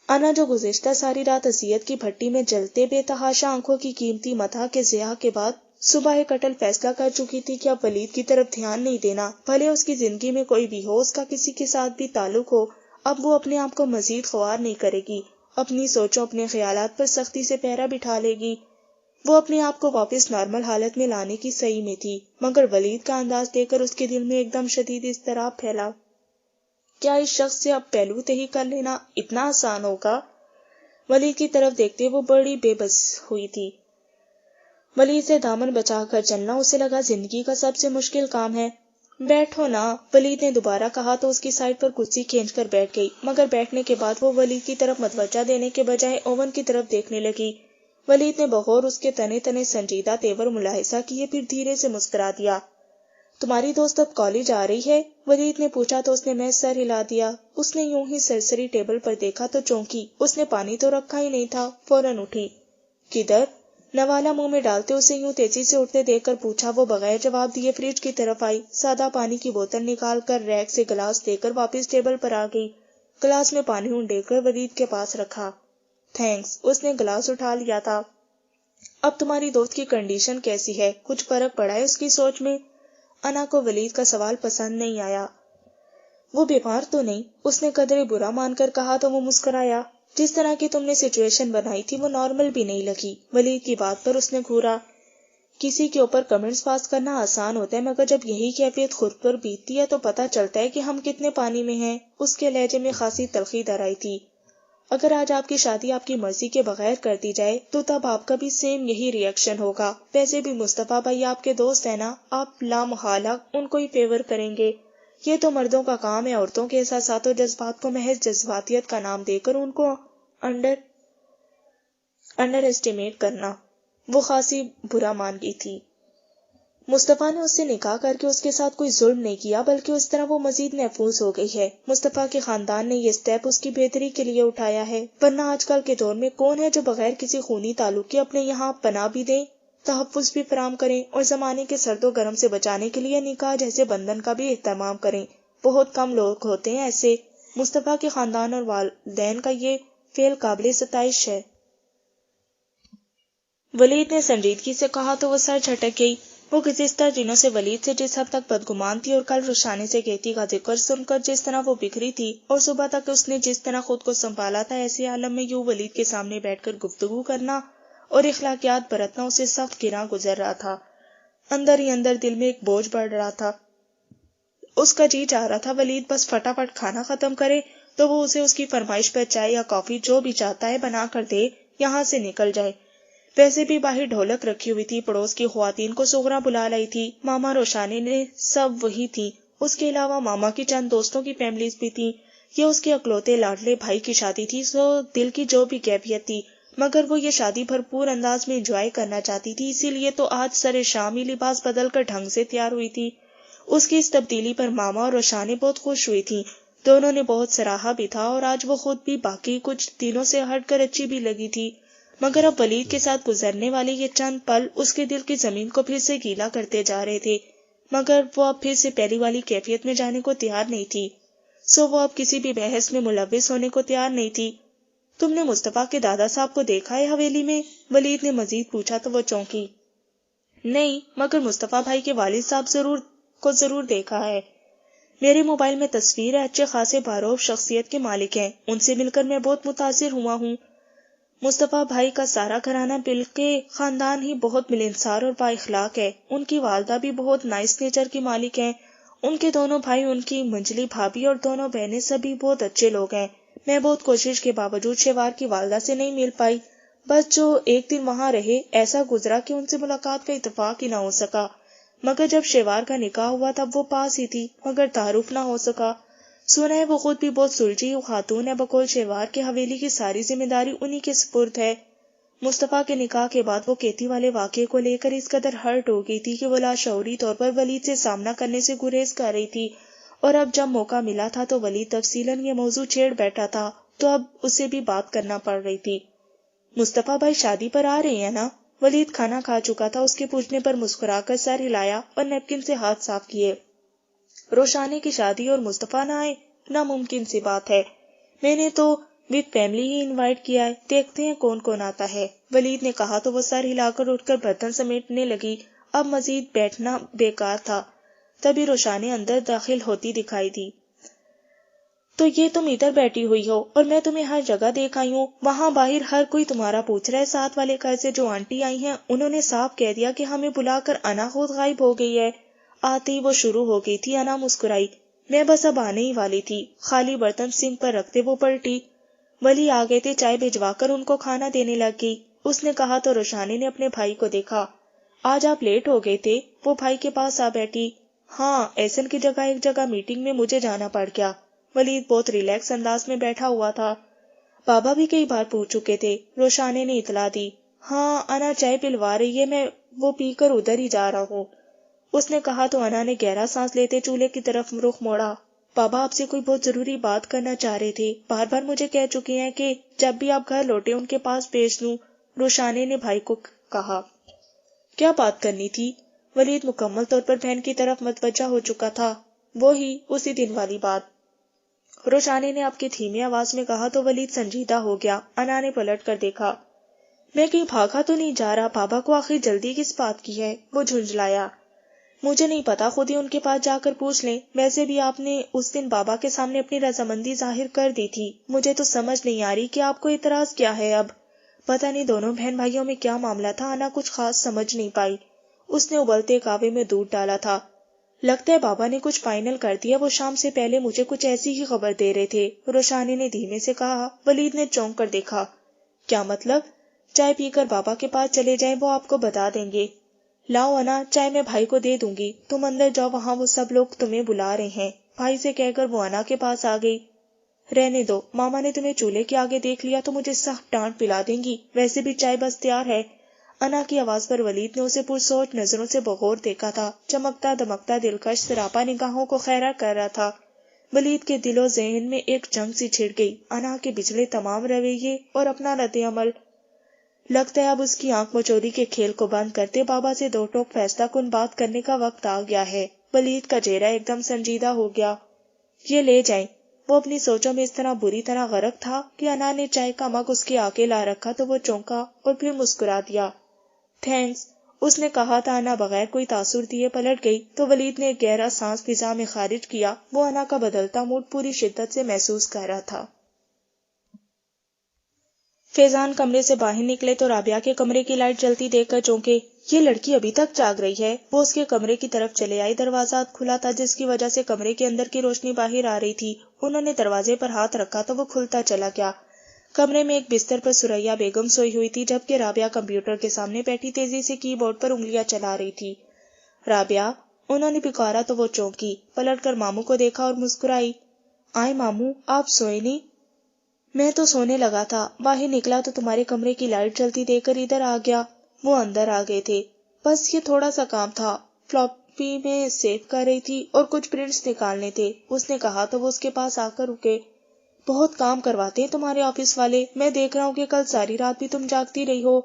انا جو گزشتہ ساری رات اذیت کی بھٹی میں جلتے بے تحاشا آنکھوں کی قیمتی متاع کے ضیاء کے بعد صبح کٹل فیصلہ کر چکی تھی کہ اب ولید کی طرف دھیان نہیں دینا، بھلے اس کی زندگی میں کوئی بھی ہو، اس کا کسی کے ساتھ بھی تعلق ہو، اب وہ اپنے آپ کو مزید خوار نہیں کرے گی، اپنی سوچوں اپنے خیالات پر سختی سے پہرا بٹھا لے گی۔ وہ اپنے آپ کو واپس نارمل حالت میں لانے کی سعی میں تھی، مگر ولید کا انداز دیکھ کر اس کے دل میں ایک دم شدید اضطراب پھیلا۔ کیا اس شخص سے اب پہلو تہی کر لینا اتنا آسان ہوگا؟ ولید کی طرف دیکھتے وہ بڑی بے بس ہوئی تھی۔ ولید سے دامن بچا کر چلنا اسے لگا زندگی کا سب سے مشکل کام ہے۔ بیٹھو نا، ولید نے دوبارہ کہا تو اس کی سائڈ پر کرسی کھینچ کر بیٹھ گئی، مگر بیٹھنے کے بعد وہ ولید کی طرف متوجہ دینے کے بجائے اوون کی طرف دیکھنے لگی۔ ولید نے بغور اس کے تنے تنے سنجیدہ تیور ملاحظہ کیے، پھر دھیرے سے مسکرا دیا۔ تمہاری دوست اب کالج آ رہی ہے؟ ولید نے پوچھا تو اس نے محض سر ہلا دیا۔ اس نے یوں ہی سرسری ٹیبل پر دیکھا تو چونکی، اس نے پانی تو رکھا ہی نہیں تھا، فوراً اٹھی۔ کدھر؟ نوالا منہ میں ڈالتے اسے یوں تیزی سے اٹھتے دیکھ کر پوچھا۔ وہ بغیر جواب دیے فریج کی طرف آئی، سادہ پانی کی بوتل نکال کر ریک سے گلاس دے کر واپس ٹیبل پر آ گئی، گلاس میں پانی اونڈے کر ولید کے پاس رکھا۔ تھینکس، اس نے گلاس اٹھا لیا تھا۔ اب تمہاری دوست کی کنڈیشن کیسی ہے؟ کچھ فرق پڑا ہے اس کی سوچ میں؟ انا کو ولید کا سوال پسند نہیں آیا۔ وہ بیمار تو نہیں؟ اس نے قدرے برا مان کر کہا تو وہ مسکرایا۔ جس طرح کی تم نے سچویشن بنائی تھی وہ نارمل بھی نہیں لگی۔ ولید کی بات پر اس نے گھورا۔ کسی کے اوپر کمنٹس پاس کرنا آسان ہوتا ہے، مگر جب یہی کیفیت خود پر بیتتی ہے تو پتہ چلتا ہے کہ ہم کتنے پانی میں ہیں۔ اس کے لہجے میں خاصی تلخی در آئی تھی۔ اگر آج آپ کی شادی آپ کی مرضی کے بغیر کر دی جائے تو تب آپ کا بھی سیم یہی ری ایکشن ہوگا۔ ویسے بھی مصطفیٰ بھائی آپ کے دوست ہیں نا، آپ لامحالہ ان کو ہی فیور کریں گے۔ یہ تو مردوں کا کام ہے عورتوں کے احساسات و جذبات کو محض جذباتیت کا نام دے کر ان کو انڈر ایسٹیمیٹ کرنا۔ وہ خاصی برا مان گئی تھی۔ مصطفیٰ نے اس سے نکاح کر کے اس کے ساتھ کوئی ظلم نہیں کیا، بلکہ اس طرح وہ مزید محفوظ ہو گئی ہے۔ مصطفیٰ کے خاندان نے یہ سٹیپ اس کی بہتری کے لیے اٹھایا ہے، ورنہ آج کل کے دور میں کون ہے جو بغیر کسی خونی تعلق کے اپنے یہاں پناہ بھی دیں، تحفظ بھی فراہم کریں اور زمانے کے سرد و گرم سے بچانے کے لیے نکاح جیسے بندھن کا بھی اہتمام کریں۔ بہت کم لوگ ہوتے ہیں ایسے۔ مصطفیٰ کے خاندان اور والدین کا یہ فعل قابل ستائش ہے۔ ولید نے سنجیدگی سے کہا تو وہ سر جھٹک گئی۔ وہ گزشتہ دنوں سے ولید سے جس حد تک بدگمان تھی اور کل رخسانے سے کہتی کا ذکر سن کر جس طرح وہ بکھری تھی اور صبح تک اس نے جس طرح خود کو سنبھالا تھا، ایسے عالم میں یوں ولید کے سامنے بیٹھ کر گفتگو کرنا اور اخلاقیات برتنا اسے سخت گراں گزر رہا تھا۔ اندر ہی اندر دل میں ایک بوجھ بڑھ رہا تھا۔ اس کا جی چاہ رہا تھا ولید بس فٹافٹ کھانا ختم کرے تو وہ اسے اس کی فرمائش پر چائے یا کافی جو بھی چاہتا ہے بنا کر دے، یہاں سے نکل جائے۔ ویسے بھی باہر ڈھولک رکھی ہوئی تھی، پڑوس کی خواتین کو سغرا بلا لائی تھی، ماما روشانی نے سب وہی تھی، اس کے علاوہ ماما کی چند دوستوں کی فیملیز بھی تھی۔ یہ اس کے اکلوتے لاڈلے بھائی کی شادی تھی، سو دل کی جو بھی کیفیت تھی، مگر وہ یہ شادی بھرپور انداز میں انجوائے کرنا چاہتی تھی، اسی لیے تو آج سر شام ہی لباس بدل کر ڈھنگ سے تیار ہوئی تھی۔ اس کی اس تبدیلی پر ماما اور روشانی بہت خوش ہوئی تھی، دونوں نے بہت سراہا بھی تھا اور آج وہ خود بھی باقی کچھ دنوں سے ہٹ کر اچھی بھی لگی تھی، مگر اب ولید کے ساتھ گزرنے والے یہ چند پل اس کے دل کی زمین کو پھر سے گیلا کرتے جا رہے تھے، مگر وہ اب پھر سے پہلی والی کیفیت میں جانے کو تیار نہیں تھی، سو وہ اب کسی بھی بحث میں ملوث ہونے کو تیار نہیں تھی۔ تم نے مصطفیٰ کے دادا صاحب کو دیکھا ہے حویلی میں؟ ولید نے مزید پوچھا تو وہ چونکی۔ نہیں، مگر مصطفیٰ بھائی کے والد صاحب ضرور دیکھا ہے۔ میرے موبائل میں تصویر ہے، اچھے خاصے باروب شخصیت کے مالک ہیں، ان سے مل کر میں بہت متاثر ہوا ہوں۔ مصطفیٰ بھائی کا سارا گھرانہ بلکہ خاندان ہی بہت ملنسار اور با اخلاق ہے، ان کی والدہ بھی بہت نائس نیچر کی مالک ہیں، ان کے دونوں بھائی، ان کی منجلی بھابھی اور دونوں بہنیں سبھی بہت اچھے لوگ ہیں۔ میں بہت کوشش کے باوجود شیوار کی والدہ سے نہیں مل پائی، بس جو ایک دن وہاں رہے ایسا گزرا کہ ان سے ملاقات کا اتفاق ہی نہ ہو سکا، مگر جب شیوار کا نکاح ہوا تب وہ پاس ہی تھی، مگر تعارف نہ ہو سکا۔ سنا ہے وہ خود بھی بہت سلجھی خاتون ہے، بقول شیوار کے حویلی کی ساری ذمہ داری انہی کے سپرد ہے۔ مصطفیٰ کے نکاح کے بعد وہ کیتی والے واقعے کو لے کر اس قدر ہرٹ ہو گئی تھی کہ وہ لاشعوری طور پر ولید سے سامنا کرنے سے گریز کر رہی تھی، اور اب جب موقع ملا تھا تو ولید تفصیلاً یہ موضوع چھیڑ بیٹھا تھا تو اب اسے بھی بات کرنا پڑ رہی تھی۔ مصطفیٰ بھائی شادی پر آ رہے ہیں نا؟ ولید کھانا کھا چکا تھا، اس کے پوچھنے پر مسکرا کر سر ہلایا اور نیپکن سے ہاتھ صاف کیے۔ روشانی کی شادی اور مصطفیٰ نہ آئے؟ ناممکن سی بات ہے، میں نے تو وتھ فیملی ہی انوائٹ کیا ہے، دیکھتے ہیں کون کون آتا ہے، ولید نے کہا تو وہ سر ہلا کر اٹھ کر برتن سمیٹنے لگی۔ اب مزید بیٹھنا بیکار تھا، تبھی روشانی اندر داخل ہوتی دکھائی دی۔ تو یہ تم ادھر بیٹھی ہوئی ہو اور میں تمہیں ہر جگہ دیکھ آئی ہوں، وہاں باہر ہر کوئی تمہارا پوچھ رہا ہے۔ ساتھ والے گھر سے جو آنٹی آئی ہیں انہوں نے صاف کہہ دیا کہ ہمیں بلا کر انا خود غائب ہو گئی ہے۔ آتے ہی وہ شروع ہو گئی تھی۔ انا مسکرائی، میں بس اب آنے ہی والی تھی۔ خالی برتن سنک پر رکھتے وہ پلٹی۔ ولی آ گئے تھے، چائے بھجوا کر ان کو کھانا دینے لگ گئی۔ اس نے کہا تو روشانی نے اپنے بھائی کو دیکھا۔ آج آپ لیٹ ہو گئے تھے؟ وہ بھائی کے پاس آ بیٹھی۔ ہاں، احسن کی جگہ ایک جگہ میٹنگ میں مجھے جانا پڑ گیا۔ ولید بہت ریلیکس انداز میں بیٹھا ہوا تھا۔ بابا بھی کئی بار پوچھ چکے تھے، روشانی نے اطلاع دی۔ ہاں، انا چائے پلوا رہی ہے، میں وہ پی کر ادھر ہی جا رہا ہوں، اس نے کہا تو انا نے گہرا سانس لیتے چولہے کی طرف رخ موڑا۔ بابا آپ سے کوئی بہت ضروری بات کرنا چاہ رہے تھے، بار بار مجھے کہہ چکے ہیں کہ جب بھی آپ گھر لوٹے ان کے پاس بھیج دوں، روشانی نے بھائی کو کہا۔ کیا بات کرنی تھی؟ ولید مکمل طور پر بہن کی طرف متوجہ ہو چکا تھا۔ وہی اسی دن والی بات، روشانی نے آپ کی دھیمی آواز میں کہا تو ولید سنجیدہ ہو گیا۔ انا نے پلٹ کر دیکھا۔ میں کہیں بھاگا تو نہیں جا رہا؟ بابا کو آخر جلدی کس بات کی ہے؟ وہ جھنجھلایا۔ مجھے نہیں پتا، خود ہی ان کے پاس جا کر پوچھ لیں۔ ویسے بھی آپ نے اس دن بابا کے سامنے اپنی رضامندی ظاہر کر دی تھی، مجھے تو سمجھ نہیں آ رہی کہ آپ کو اعتراض کیا ہے اب۔ پتہ نہیں دونوں بہن بھائیوں میں کیا معاملہ تھا، انا کچھ خاص سمجھ نہیں پائی۔ اس نے ابلتے کعوے میں دودھ ڈالا تھا۔ لگتا ہے بابا نے کچھ فائنل کر دیا، وہ شام سے پہلے مجھے کچھ ایسی ہی خبر دے رہے تھے، روشانی نے دھیمے سے کہا۔ ولید نے چونک کر دیکھا۔ کیا مطلب؟ چائے پی کر بابا کے پاس چلے جائیں، وہ آپ کو بتا دیں گے۔ لاؤ انا، چائے میں بھائی کو دے دوں گی، تم اندر جاؤ، وہاں وہ سب لوگ تمہیں بلا رہے ہیں، بھائی سے کہہ کر وہ انا کے پاس آ گئی۔ رہنے دو، ماما نے تمہیں چولہے کے آگے دیکھ لیا تو مجھے سخت ڈانٹ پلا دیں گی، ویسے بھی چائے بس تیار ہے۔ انا کی آواز پر ولید نے اسے پرسوچ نظروں سے بغور دیکھا تھا، چمکتا دمکتا دلکش سراپا نگاہوں کو خیرہ کر رہا تھا۔ ولید کے دل و ذہن میں ایک جنگ سی چھڑ گئی، انا کے پچھلے تمام رویے اور اپنا رد عمل۔ لگتا ہے اب اس کی آنکھ مچوری کے کھیل کو بند کرتے بابا سے دو ٹوک فیصلہ کن بات کرنے کا وقت آ گیا ہے۔ ولید کا چہرہ ایک دم سنجیدہ ہو گیا۔ یہ لے جائیں۔ وہ اپنی سوچوں میں اس طرح بری طرح غرق تھا کہ انا نے چائے کا مگ اس کے آگے لا رکھا تو وہ چونکا اور پھر مسکرا دیا۔ تھینکس، اس نے کہا تھا۔ انا بغیر کوئی تاثر دیے پلٹ گئی تو ولید نے ایک گہرا سانس فضا میں خارج کیا۔ وہ انا کا بدلتا موڈ پوری شدت سے محسوس کر رہا تھا۔ فیضان کمرے سے باہر نکلے تو رابعہ کے کمرے کی لائٹ جلتی دیکھ کر چونکے، یہ لڑکی ابھی تک جاگ رہی ہے۔ وہ اس کے کمرے کی طرف چلے آئی۔ دروازہ کھلا تھا جس کی وجہ سے کمرے کے اندر کی روشنی باہر آ رہی تھی۔ انہوں نے دروازے پر ہاتھ رکھا تو وہ کھلتا چلا گیا۔ کمرے میں ایک بستر پر سریا بیگم سوئی ہوئی تھی، جبکہ رابعہ کمپیوٹر کے سامنے بیٹھی تیزی سے کی بورڈ پر انگلیاں چلا رہی تھی۔ رابعہ، انہوں نے پکارا تو وہ چونکی، پلٹ کر ماموں کو دیکھا اور مسکرائی۔ آئے ماموں، آپ سوئے نہیں؟ میں تو سونے لگا تھا، باہر نکلا تو تمہارے کمرے کی لائٹ جلتی دیکھ کر ادھر آ گیا۔ وہ اندر آ گئے تھے۔ بس یہ تھوڑا سا کام تھا، فلاپی میں سیو کر رہی تھی اور کچھ پرنٹس نکالنے تھے، اس نے کہا تو وہ اس کے پاس آ کر رکے۔ بہت کام کرواتے ہیں تمہارے آفس والے، میں دیکھ رہا ہوں کہ کل ساری رات بھی تم جاگتی رہی ہو۔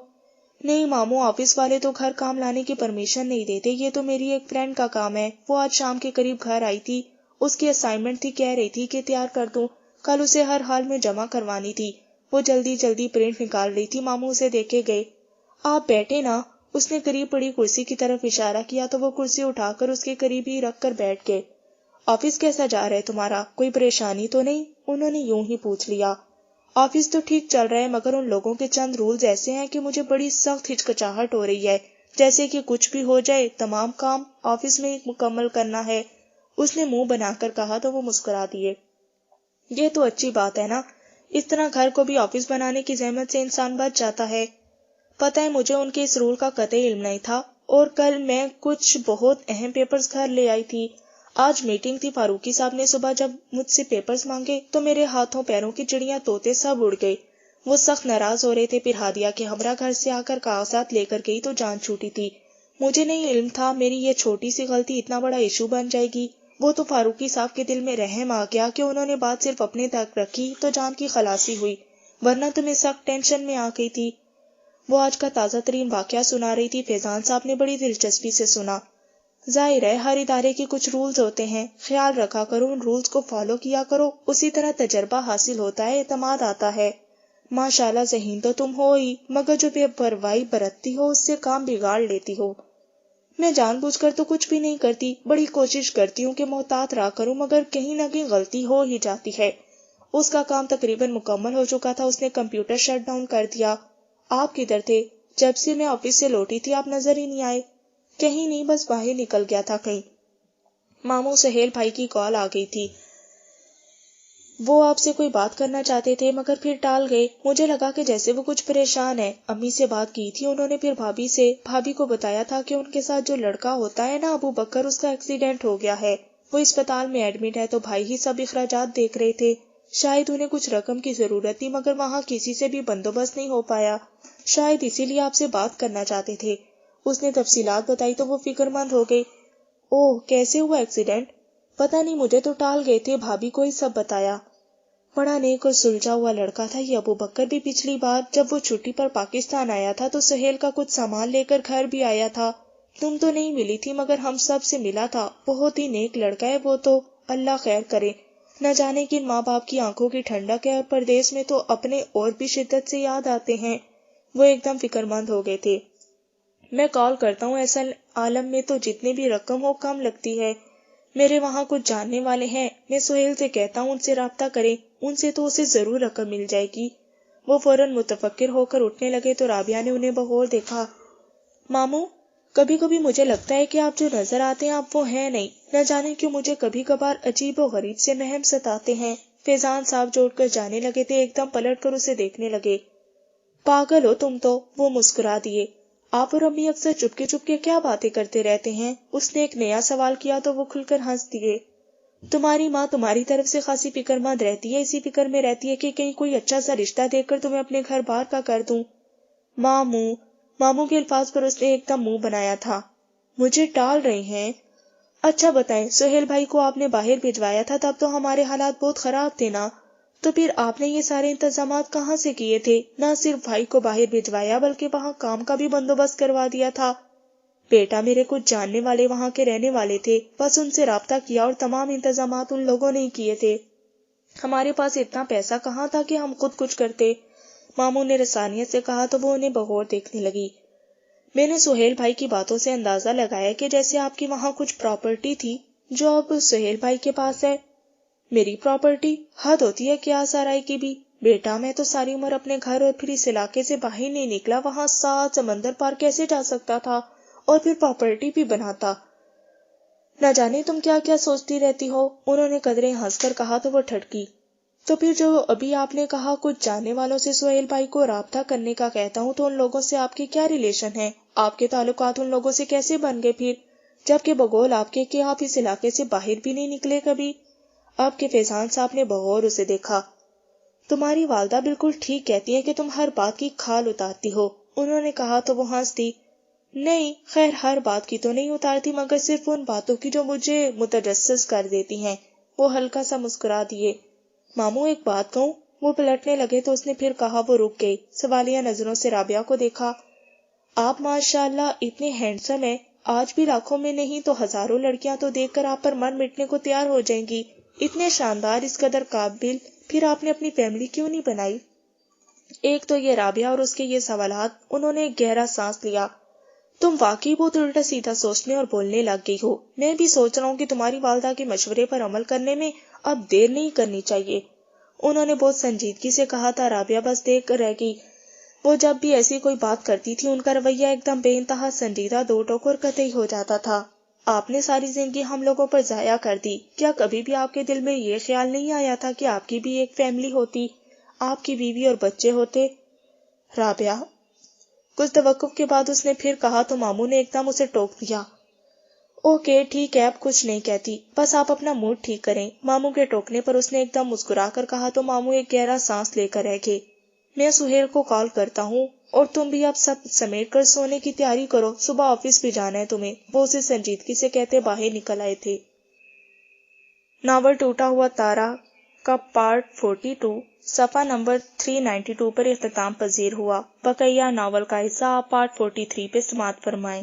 نہیں ماموں، آفس والے تو گھر کام لانے کی پرمیشن نہیں دیتے، یہ تو میری ایک فرینڈ کا کام ہے۔ وہ آج شام کے قریب گھر آئی تھی، اس کی اسائنمنٹ تھی، کہہ رہی تھی کہ تیار کر دوں، کل اسے ہر حال میں جمع کروانی تھی۔ وہ جلدی جلدی پرنٹ نکال رہی تھی، ماموں اسے دیکھے گئے۔ آپ بیٹھے نا، اس نے قریب پڑی کرسی کی طرف اشارہ کیا تو وہ کرسی اٹھا کر اس کے قریب ہی رکھ کر بیٹھ گئے۔ آفس کیسا جا رہا ہے تمہارا؟ کوئی پریشانی تو نہیں؟ انہوں نے یوں ہی پوچھ لیا۔ آفس تو ٹھیک چل رہا ہے، مگر ان لوگوں کے چند رولز ایسے ہیں کہ مجھے بڑی سخت ہچکچاہٹ ہو رہی ہے، جیسے کہ کچھ بھی ہو جائے تمام کام آفس میں مکمل کرنا ہے۔ اس نے منہ بنا کر کہا تو وہ مسکرا دیے۔ یہ تو اچھی بات ہے نا، اس طرح گھر کو بھی آفس بنانے کی زحمت سے انسان بچ جاتا ہے۔ پتہ ہے مجھے ان کے اس رول کا قطعی علم نہیں تھا، اور کل میں کچھ بہت اہم پیپرز گھر لے آئی تھی۔ آج میٹنگ تھی، فاروقی صاحب نے صبح جب مجھ سے پیپرز مانگے تو میرے ہاتھوں پیروں کی چڑیاں طوطے سب اڑ گئے۔ وہ سخت ناراض ہو رہے تھے، پھر ہادیہ کے ہمراہ گھر سے آ کر کاغذات لے کر گئی تو جان چھوٹی تھی۔ مجھے نہیں علم تھا میری یہ چھوٹی سی غلطی اتنا بڑا ایشو بن جائے گی۔ وہ تو فاروقی صاحب کے دل میں رحم آ گیا کہ انہوں نے بات صرف اپنے تک رکھی تو جان کی خلاصی ہوئی، ورنہ تمہیں سخت ٹینشن میں آ گئی تھی۔ وہ آج کا تازہ ترین واقعہ سنا رہی تھی۔ فیضان صاحب نے بڑی دلچسپی سے سنا۔ ظاہر ہے ہر ادارے کے کچھ رولز ہوتے ہیں، خیال رکھا کرو، ان رولز کو فالو کیا کرو، اسی طرح تجربہ حاصل ہوتا ہے، اعتماد آتا ہے۔ ماشاءاللہ ذہین تو تم ہو ہی، مگر جو بے پرواہی برتتی ہو اس سے کام بگاڑ لیتی ہو۔ میں جان بوجھ کر تو کچھ بھی نہیں کرتی، بڑی کوشش کرتی ہوں کہ محتاط رہا کروں، مگر کہیں نہ کہیں غلطی ہو ہی جاتی ہے۔ اس کا کام تقریباً مکمل ہو چکا تھا، اس نے کمپیوٹر شٹ ڈاؤن کر دیا۔ آپ کدھر تھے؟ جب سے میں آفس سے لوٹی تھی آپ نظر ہی نہیں آئے۔ کہیں نہیں، بس باہر نکل گیا تھا کہیں۔ ماموں سہیل بھائی کی کال آ گئی تھی، وہ آپ سے کوئی بات کرنا چاہتے تھے مگر پھر ٹال گئے۔ مجھے لگا کہ جیسے وہ کچھ پریشان ہے۔ امی سے بات کی تھی انہوں نے، پھر بھابھی کو بتایا تھا کہ ان کے ساتھ جو لڑکا ہوتا ہے نا ابو بکر، اس کا ایکسیڈنٹ ہو گیا ہے، وہ اسپتال میں ایڈمٹ ہے، تو بھائی ہی سب اخراجات دیکھ رہے تھے۔ شاید انہیں کچھ رقم کی ضرورت تھی مگر وہاں کسی سے بھی بندوبست نہیں ہو پایا، شاید اسی لیے آپ سے بات کرنا چاہتے تھے۔ اس نے تفصیلات بتائی تو وہ فکر مند ہو گئی۔ اوہ، کیسے ہوا ایکسیڈنٹ؟ پتہ نہیں، مجھے تو ٹال گئے تھے، بھابھی کو ہی سب بتایا۔ بڑا نیک اور سلجھا ہوا لڑکا تھا یہ ابو بکر بھی۔ پچھلی بار جب وہ چھٹی پر پاکستان آیا تھا تو سہیل کا کچھ سامان لے کر گھر بھی آیا تھا۔ تم تو نہیں ملی تھی مگر ہم سب سے ملا تھا۔ بہت ہی نیک لڑکا ہے وہ تو، اللہ خیر کرے۔ نہ جانے کن ماں باپ کی آنکھوں کی ٹھنڈک ہے، اور پردیس میں تو اپنے اور بھی شدت سے یاد آتے ہیں۔ وہ ایک دم فکر مند ہو گئے تھے۔ میں کال کرتا ہوں، ایسا عالم میں تو جتنے بھی رقم ہو کم لگتی ہے۔ میرے وہاں کچھ جاننے والے ہیں، میں سہیل سے کہتا ہوں ان سے رابطہ کریں، ان سے تو اسے ضرور رقم مل جائے گی۔ وہ فوراً متفکر ہو کر اٹھنے لگے تو رابعہ نے انہیں بغور دیکھا۔ ماموں، کبھی کبھی مجھے لگتا ہے کہ آپ جو نظر آتے ہیں آپ وہ ہیں نہیں، نہ جانے کیوں مجھے کبھی کبھار عجیب و غریب سے وہم ستاتے ہیں۔ فیضان صاحب جو اٹھ کر جانے لگے تھے ایک دم پلٹ کر اسے دیکھنے لگے۔ پاگل ہو تم تو، وہ مسکرا دیے۔ آپ اور امی اکثر چپکے چپکے کیا باتیں کرتے رہتے ہیں؟ اس نے ایک نیا سوال کیا تو وہ کھل کر ہنس دیے۔ تمہاری ماں تمہاری طرف سے خاصی فکر مند رہتی ہے، اسی فکر میں رہتی ہے کہ کہیں کوئی اچھا سا رشتہ دیکھ کر تمہیں اپنے گھر باہر کا کر دوں۔ ماموں کے الفاظ پر اس نے ایک دم منہ بنایا تھا۔ مجھے ٹال رہے ہیں؟ اچھا بتائیں، سہیل بھائی کو آپ نے باہر بھجوایا تھا تب تو ہمارے حالات بہت خراب تھے نا، تو پھر آپ نے یہ سارے انتظامات کہاں سے کیے تھے؟ نہ صرف بھائی کو باہر بھجوایا بلکہ وہاں کام کا بھی بندوبست کروا دیا تھا۔ بیٹا، میرے کچھ جاننے والے وہاں کے رہنے والے تھے، بس ان سے رابطہ کیا اور تمام انتظامات ان لوگوں نے کیے تھے۔ ہمارے پاس اتنا پیسہ کہاں تھا کہ ہم خود کچھ کرتے؟ ماموں نے رسانیت سے کہا تو وہ انہیں بغور دیکھنے لگی۔ میں نے سہیل بھائی کی باتوں سے اندازہ لگایا کہ جیسے آپ کی وہاں کچھ پراپرٹی تھی جو اب سہیل بھائی کے پاس ہے۔ میری پراپرٹی؟ حد ہوتی ہے کیا سارائی کی بھی۔ بیٹا، میں تو ساری عمر اپنے گھر اور پھر اس علاقے سے باہر نہیں نکلا، وہاں 7 سمندر پار کیسے جا سکتا تھا اور پھر پراپرٹی بھی بناتا؟ نہ جانے تم کیا کیا سوچتی رہتی ہو، انہوں نے قدرے ہنس کر کہا تو وہ ٹھٹکی۔ تو پھر جو ابھی آپ نے کہا کچھ جاننے والوں سے سہیل بھائی کو رابطہ کرنے کا کہتا ہوں، تو ان لوگوں سے آپ کے کیا ریلیشن ہے؟ آپ کے تعلقات ان لوگوں سے کیسے بن گئے پھر، جبکہ بقول آپ کے کہ آپ اس علاقے سے باہر بھی نہیں نکلے کبھی؟ آپ کے فیضان صاحب نے بغور اسے دیکھا۔ تمہاری والدہ بالکل ٹھیک کہتی ہے کہ تم ہر بات کی کھال اتارتی ہو، انہوں نے کہا تو وہ ہنس دی۔ نہیں، خیر ہر بات کی تو نہیں اتارتی، مگر صرف ان باتوں کی جو مجھے متجسس کر دیتی ہیں۔ وہ ہلکا سا مسکرا دیے۔ ماموں، ایک بات کہوں؟ وہ پلٹنے لگے تو اس نے پھر کہا۔ وہ رک گئی، سوالیہ نظروں سے رابعہ کو دیکھا۔ آپ ماشاءاللہ اتنے ہینڈسم ہیں، آج بھی لاکھوں میں نہیں تو ہزاروں لڑکیاں تو دیکھ کر آپ پر مر مٹنے کو تیار ہو جائیں گی، اتنے شاندار، اس قدر قابل، پھر آپ نے اپنی فیملی کیوں نہیں بنائی؟ ایک تو یہ رابعہ اور اس کے یہ سوالات، انہوں نے ایک گہرا سانس لیا۔ تم واقعی بہت الٹا سیدھا سوچنے اور بولنے لگ گئی ہو۔ میں بھی سوچ رہا ہوں کہ تمہاری والدہ کے مشورے پر عمل کرنے میں اب دیر نہیں کرنی چاہیے، انہوں نے بہت سنجیدگی سے کہا تھا۔ رابعہ بس دیکھ کر رہ گئی۔ وہ جب بھی ایسی کوئی بات کرتی تھی ان کا رویہ ایک دم بے انتہا سنجیدہ، دو ٹوک اور قطعی ہو جاتا تھا۔ آپ نے ساری زندگی ہم لوگوں پر ضائع کر دی، کیا کبھی بھی آپ کے دل میں یہ خیال نہیں آیا تھا کہ آپ کی بھی ایک فیملی ہوتی، آپ کی بیوی اور بچے ہوتے؟ رابعہ، کچھ توقف کے بعد اس نے پھر کہا تو ماموں نے ایک دم اسے ٹوک دیا۔ اوکے ٹھیک ہے، اب کچھ نہیں کہتی، بس آپ اپنا موڈ ٹھیک کریں۔ ماموں کے ٹوکنے پر اس نے ایک دم مسکرا کر کہا تو ماموں ایک گہرا سانس لے کر رہ گئے۔ میں سہیل کو کال کرتا ہوں، اور تم بھی اب سب سمیٹ کر سونے کی تیاری کرو، صبح آفس بھی جانا ہے تمہیں، وہ اسے سنجیدگی سے کہتے باہر نکل آئے تھے۔ ناول ٹوٹا ہوا تارا کا پارٹ 42 صفحہ نمبر 392 پر اختتام پذیر ہوا۔ بقیہ ناول کا حصہ آپ پارٹ 43 پہ سماعت فرمائیں۔